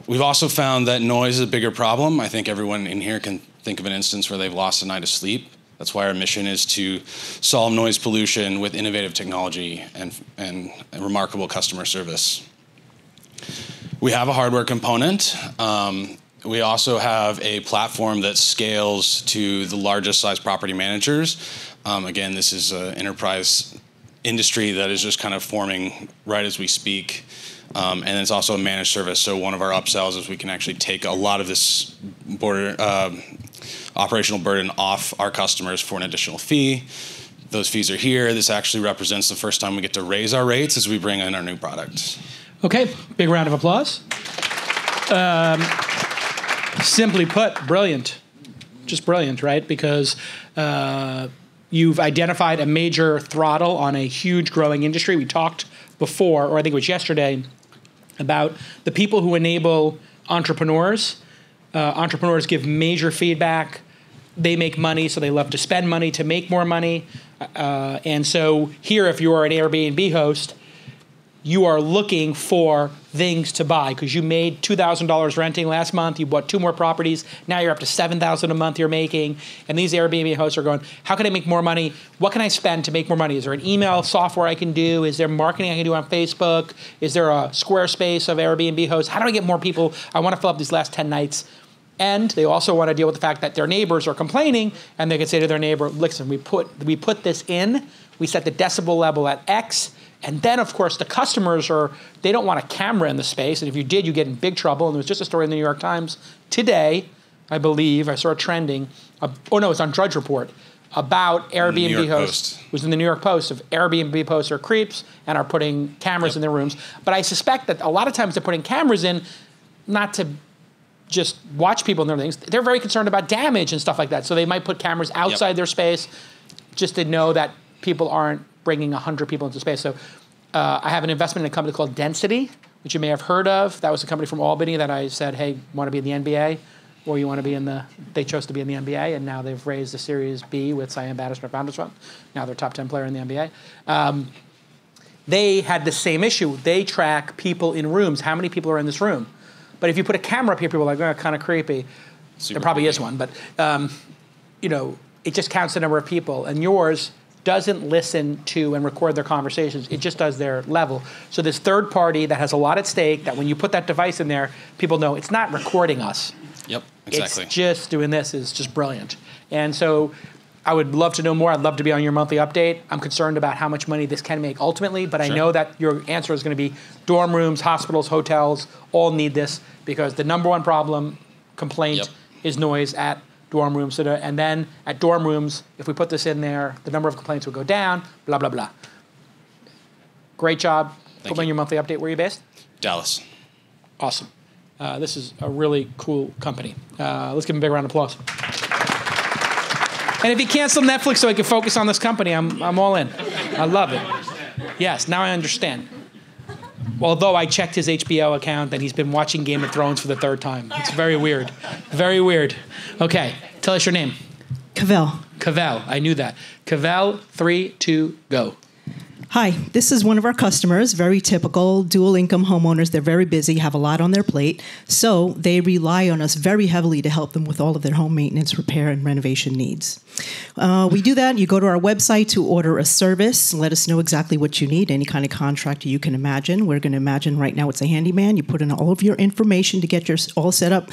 We've also found that noise is a bigger problem. I think everyone in here can think of an instance where they've lost a night of sleep. That's why our mission is to solve noise pollution with innovative technology and remarkable customer service. We have a hardware component. We also have a platform that scales to the largest size property managers. Again, this is an enterprise industry that is just kind of forming right as we speak. And it's also a managed service. So one of our upsells is we can actually take a lot of this operational burden off our customers for an additional fee. Those fees are here. This actually represents the first time we get to raise our rates as we bring in our new products. Okay, big round of applause. Simply put, brilliant. Just brilliant, right? Because you've identified a major throttle on a huge growing industry. We talked before, or I think it was yesterday, about the people who enable entrepreneurs. Entrepreneurs give major feedback. They make money, so they love to spend money to make more money. And so here, if you are an Airbnb host, you are looking for things to buy because you made $2,000 renting last month. You bought 2 more properties. Now you're up to $7,000 a month you're making. And these Airbnb hosts are going, how can I make more money? What can I spend to make more money? Is there an email software I can do? Is there marketing I can do on Facebook? Is there a Squarespace of Airbnb hosts? How do I get more people? I want to fill up these last 10 nights. And they also want to deal with the fact that their neighbors are complaining, and they can say to their neighbor, listen, we put this in, we set the decibel level at X, and then, of course, the customers they don't want a camera in the space, and if you did, you get in big trouble. And there was just a story in the New York Times today, I believe, I saw it trending, it's on Drudge Report, about Airbnb hosts. It was in the New York Post, of Airbnb hosts are creeps and are putting cameras in their rooms. But I suspect that a lot of times they're putting cameras in not to just watch people and their things. They're very concerned about damage and stuff like that. So they might put cameras outside their space just to know that people aren't bringing 100 people into space. So I have an investment in a company called Density, which you may have heard of. That was a company from Albany that I said, hey, want to be in the NBA? Or you want to be they chose to be in the NBA, and now they've raised the Series B with Cyan Battister Founders Fund. Now they're top 10 player in the NBA. They had the same issue. They track people in rooms. How many people are in this room? But if you put a camera up here, people are like, kind of creepy. There probably is one, but it just counts the number of people. And yours doesn't listen to and record their conversations. It just does their level. So this third party that has a lot at stake, that when you put that device in there, people know it's not recording us. Yep, exactly. It's just doing this is just brilliant. And so I would love to know more. I'd love to be on your monthly update. I'm concerned about how much money this can make ultimately, but I know that your answer is going to be dorm rooms, hospitals, hotels, all need this because the number one complaint is noise at dorm rooms. And then at dorm rooms, if we put this in there, the number of complaints will go down, blah, blah, blah. Great job. Put me on your monthly update. Where are you based? Dallas. Awesome. This is a really cool company. Let's give them a big round of applause. And if you cancel Netflix so I can focus on this company, I'm all in. I love it. Yes, now I understand. Although I checked his HBO account and he's been watching Game of Thrones for the 3rd time. It's very weird. Very weird. Okay, tell us your name. Cavell. Cavell, I knew that. Cavell, 3, 2, go. Hi, this is one of our customers, very typical dual income homeowners. They're very busy, have a lot on their plate, so they rely on us very heavily to help them with all of their home maintenance, repair, and renovation needs. We do that. You go to our website to order a service. Let us know exactly what you need, any kind of contractor you can imagine. We're going to imagine right now it's a handyman. You put in all of your information to get yours all set up,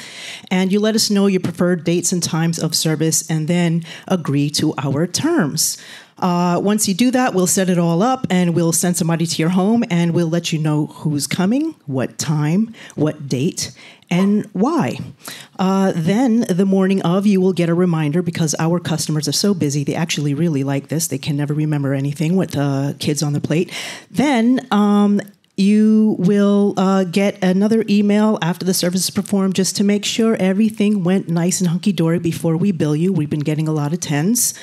and you let us know your preferred dates and times of service, and then agree to our terms. Once you do that, we'll set it all up and we'll send somebody to your home and we'll let you know who's coming, what time, what date, and why. Then the morning of, you will get a reminder because our customers are so busy. They actually really like this. They can never remember anything with kids on the plate. Then you will get another email after the service is performed just to make sure everything went nice and hunky-dory before we bill you. We've been getting a lot of 10s.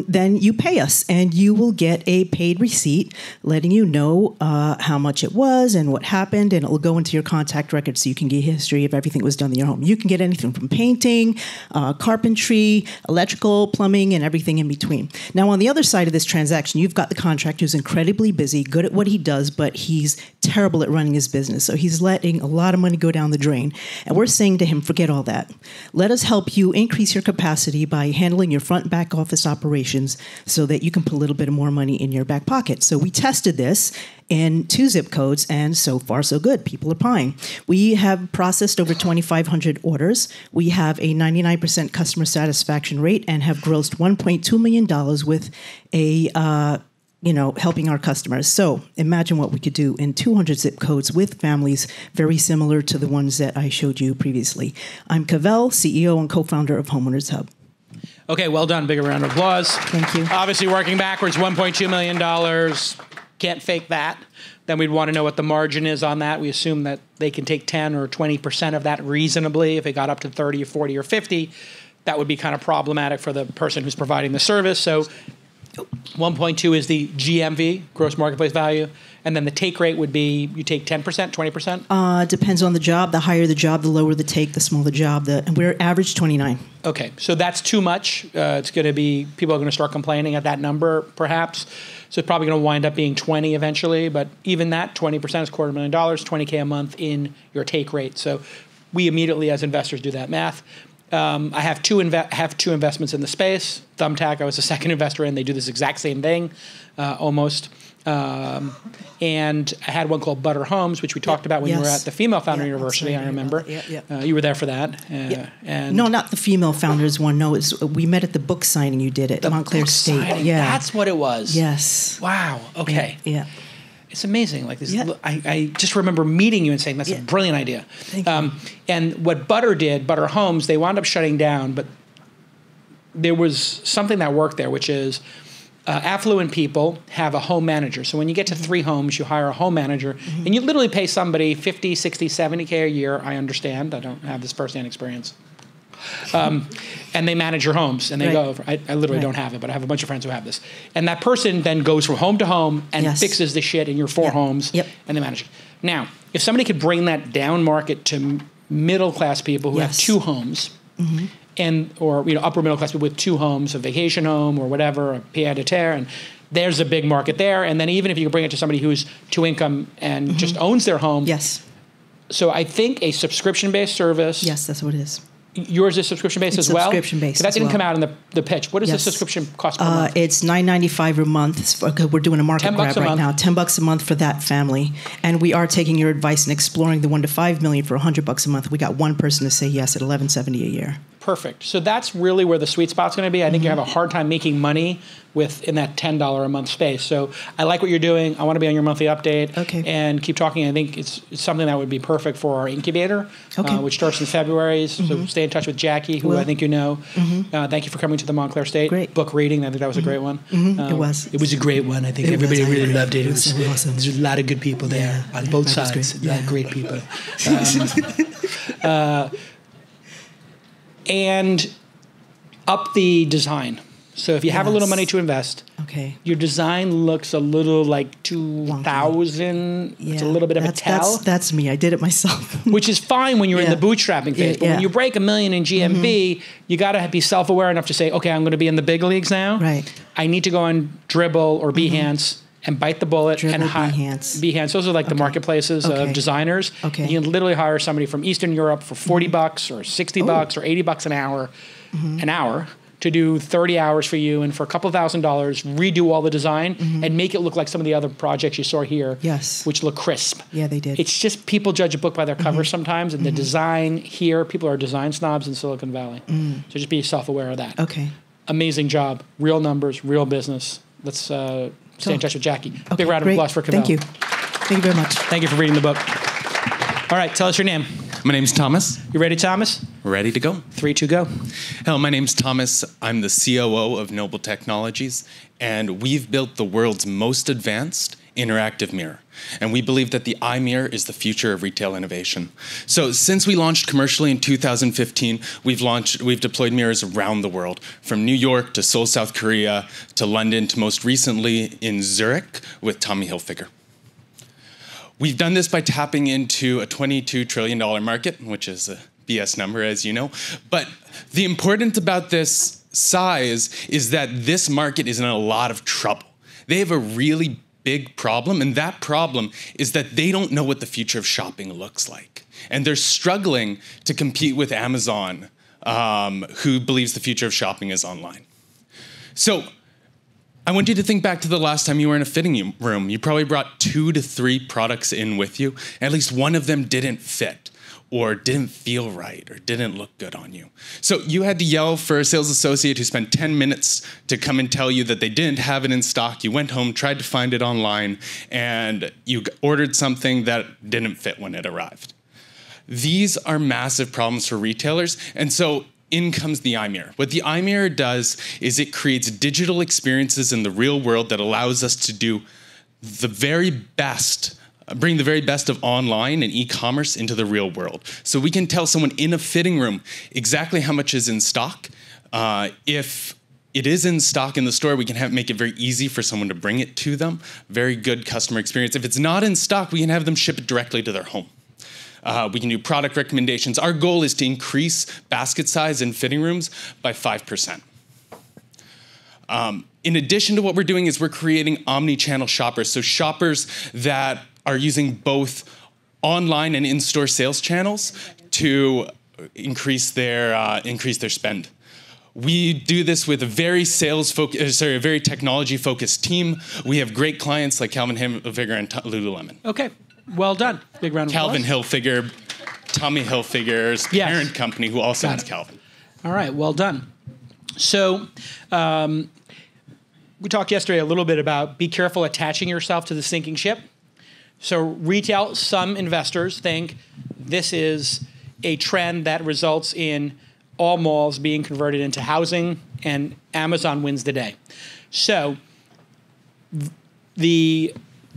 Then you pay us, and you will get a paid receipt letting you know how much it was and what happened, and it will go into your contact record so you can get history of everything that was done in your home. You can get anything from painting, carpentry, electrical, plumbing, and everything in between. Now, on the other side of this transaction, you've got the contractor who's incredibly busy, good at what he does, but he's terrible at running his business. So he's letting a lot of money go down the drain. And we're saying to him, forget all that. Let us help you increase your capacity by handling your front and back office operations so that you can put a little bit more money in your back pocket. So we tested this in 2 zip codes, and so far so good. People are buying. We have processed over 2,500 orders. We have a 99% customer satisfaction rate and have grossed $1.2 million with a helping our customers. So imagine what we could do in 200 zip codes with families very similar to the ones that I showed you previously. I'm Cavell, CEO and co-founder of Homeowners Hub. Okay, well done. Big round of applause. Thank you. Obviously, working backwards, $1.2 million. Can't fake that. Then we'd want to know what the margin is on that. We assume that they can take 10 or 20% of that reasonably. If it got up to 30 or 40 or 50, that would be kind of problematic for the person who's providing the service. So 1.2 is the GMV, gross marketplace value. And then the take rate would be, you take 10%, 20%? Depends on the job. The higher the job, the lower the take, the smaller the job. And we're average 29. Okay, so that's too much. It's going to be, people are going to start complaining at that number, perhaps. So it's probably going to wind up being 20 eventually. But even that, 20% is $250,000, $20K a month in your take rate. So we immediately, as investors, do that math. I have two investments in the space. Thumbtack, I was the second investor in. They do this exact same thing, almost. And I had one called Butter Homes, which we talked about when you were at the Female Founder.University, I remember. You were there for that. And no, not the Female Founders one. No, we met at the book signing you did at Montclair State. Signing. Yeah. That's what it was. Yes. Wow. Okay. Yeah. It's amazing. Like this, I just remember meeting you and saying, that's a brilliant idea. Thank you. And what Butter did, Butter Homes, they wound up shutting down, but there was something that worked there, which is affluent people have a home manager. So when you get to 3 homes, you hire a home manager, and you literally pay somebody 50, 60, 70K a year. I understand. I don't have this firsthand experience. And they manage your homes, and they go over. I literally don't have it, but I have a bunch of friends who have this. And that person then goes from home to home and fixes the shit in your 4 homes, and they manage it. Now, if somebody could bring that down market to middle-class people who have 2 homes, or upper middle-class people with 2 homes, a vacation home or whatever, a pied-à-terre, and there's a big market there. And then even if you can bring it to somebody who's 2 income and just owns their home. So I think a subscription-based service. Yes, that's what it is. Yours is subscription-based as well? Subscription-based. That didn't come out in the pitch. What does the subscription cost per month? It's $9.95 a month. We're doing a market grab right now. $10 a month for that family. And we are taking your advice and exploring the $1 to $5 million for $100 a month. We got one person to say yes at $11.70 a year. Perfect. So that's really where the sweet spot's going to be. I think you have a hard time making money in that $10 a month space. So I like what you're doing. I want to be on your monthly update. And keep talking. I think it's something that would be perfect for our incubator, which starts in February. So stay in touch with Jackie, who I think you know. Thank you for coming to the Montclair State book reading. I think that was a great one. It was. It was a great one. I think everybody really loved it. It was awesome. There's a lot of good people there on both sides. A lot of great people. And up the design. So if you have a little money to invest, your design looks a little like 2,000. It's a little bit of a tell. That's me. I did it myself. Which is fine when you're in the bootstrapping phase. But when you break $1 million in GMV, you got to be self-aware enough to say, okay, I'm going to be in the big leagues now. I need to go on Dribbble or Behance and bite the bullet. Dribbble, and Behance. Those are like the marketplaces of designers. You can literally hire somebody from Eastern Europe for $40 or $60 or $80 an hour to do 30 hours for you, and for a couple $1,000, redo all the design and make it look like some of the other projects you saw here, which look crisp. Yeah, they did. It's just people judge a book by their cover sometimes, and the design here, people are design snobs in Silicon Valley. So just be self-aware of that. Amazing job. Real numbers, real business. Let's stay in touch with Jackie. Big round of applause for Cavell. Thank you. Thank you very much. Thank you for reading the book. All right, tell us your name. My name's Thomas. You ready, Thomas? Ready to go. 3, 2, go. Hello, my name's Thomas. I'm the COO of Noble Technologies, and we've built the world's most advanced interactive mirror. And we believe that the iMirror is the future of retail innovation. So since we launched commercially in 2015, we've deployed mirrors around the world, from New York to Seoul, South Korea, to London, to most recently in Zurich with Tommy Hilfiger. We've done this by tapping into a $22 trillion market, which is a BS number, as you know. But the important about this size is that this market is in a lot of trouble. They have a really big problem, and that problem is that they don't know what the future of shopping looks like. And they're struggling to compete with Amazon, who believes the future of shopping is online. So I want you to think back to the last time you were in a fitting room. You probably brought 2 to 3 products in with you. At least one of them didn't fit, or didn't feel right, or didn't look good on you. So you had to yell for a sales associate who spent 10 minutes to come and tell you that they didn't have it in stock. You went home, tried to find it online, and you ordered something that didn't fit when it arrived. These are massive problems for retailers, and so in comes the iMirror. What the iMirror does is it creates digital experiences in the real world that allows us to do the very best, bring the very best of online and e-commerce into the real world. So we can tell someone in a fitting room exactly how much is in stock. If it is in stock in the store. We can make it very easy for someone to bring it to them. Very good customer experience. If it's not in stock, we can have them ship it directly to their home. We can do product recommendations. Our goal is to increase basket size in fitting rooms by 5%. In addition to what we're doing is we're creating omni-channel shoppers. So shoppers that are using both online and in-store sales channels to increase their spend. We do this with a very a very technology-focused team. We have great clients like Calvin Hilfiger and Lululemon. Okay, well done. Big round of Calvin applause. Hilfiger, Tommy Hilfiger's parent company, who also owns Calvin. All right, well done. So we talked yesterday a little bit about be careful attaching yourself to the sinking ship. So retail, some investors think this is a trend that results in all malls being converted into housing, and Amazon wins the day. So the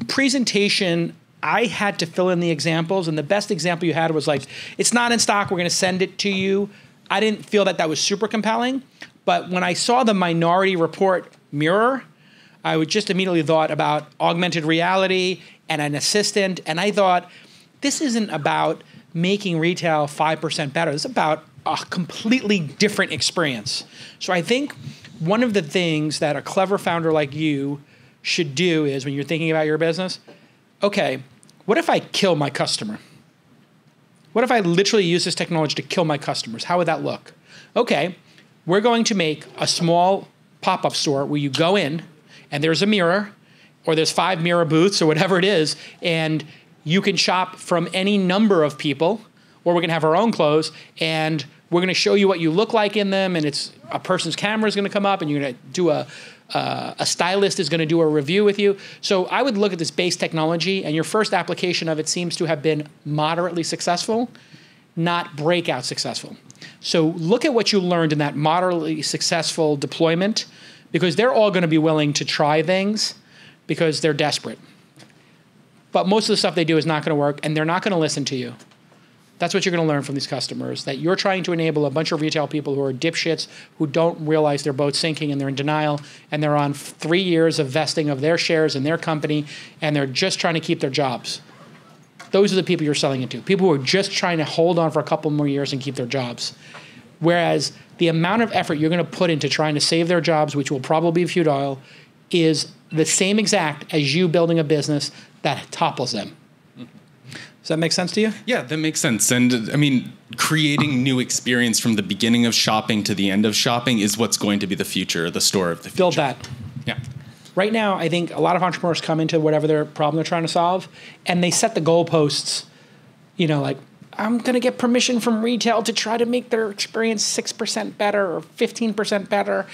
presentation, I had to fill in the examples, and the best example you had was like, it's not in stock, we're going to send it to you. I didn't feel that was super compelling, but when I saw the Minority Report mirror, I would just immediately thought about augmented reality and an assistant, and I thought, this isn't about making retail 5% better. This is about a completely different experience. So I think one of the things that a clever founder like you should do is when you're thinking about your business, okay, what if I kill my customer? What if I literally use this technology to kill my customers? How would that look? Okay, we're going to make a small pop-up store where you go in and there's a mirror or there's 5 mirror booths or whatever it is, and you can shop from any number of people, or we're going to have our own clothes, and we're going to show you what you look like in them, and it's a person's camera is going to come up, and you're going to do a stylist is going to do a review with you. So I would look at this base technology, and your first application of it seems to have been moderately successful, not breakout successful. So look at what you learned in that moderately successful deployment, because they're all going to be willing to try things because they're desperate. But most of the stuff they do is not going to work, and they're not going to listen to you. That's what you're going to learn from these customers, that you're trying to enable a bunch of retail people who are dipshits, who don't realize their boat's sinking and they're in denial, and they're on 3 years of vesting of their shares in their company, and they're just trying to keep their jobs. Those are the people you're selling it to, people who are just trying to hold on for a couple more years and keep their jobs. Whereas the amount of effort you're going to put into trying to save their jobs, which will probably be futile, is the same exact as you building a business that topples them. Does that make sense to you? Yeah, that makes sense. And I mean, creating new experience from the beginning of shopping to the end of shopping is what's going to be the future, the store of the future. Build that. Yeah. Right now, I think a lot of entrepreneurs come into whatever their problem they're trying to solve, and they set the goalposts, like, I'm going to get permission from retail to try to make their experience 6% better or 15% better.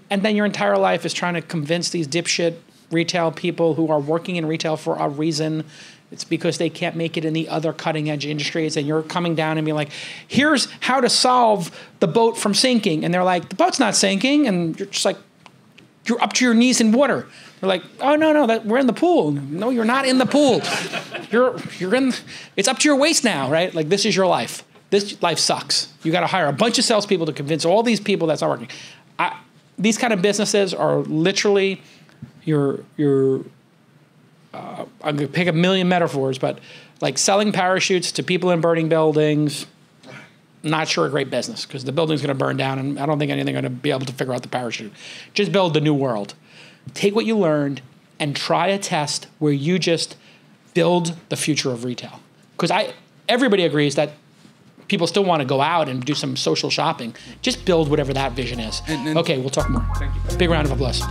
And then your entire life is trying to convince these dipshit retail people who are working in retail for a reason. It's because they can't make it in the other cutting edge industries, and you're coming down and being like, here's how to solve the boat from sinking. And they're like, the boat's not sinking. And you're just like, you're up to your knees in water. They're like, oh, no, we're in the pool. No, you're not in the pool. You're in, it's up to your waist now, right? Like, this is your life. This life sucks. You got to hire a bunch of salespeople to convince all these people that's not working. These kind of businesses are literally I'm going to pick a million metaphors, but like selling parachutes to people in burning buildings, not sure a great business, because the building's going to burn down, and I don't think anything going to be able to figure out the parachute. Just build the new world. Take what you learned and try a test where you just build the future of retail. Because everybody agrees that people still want to go out and do some social shopping. Just build whatever that vision is. Okay, we'll talk more. Thank you. Big round of applause.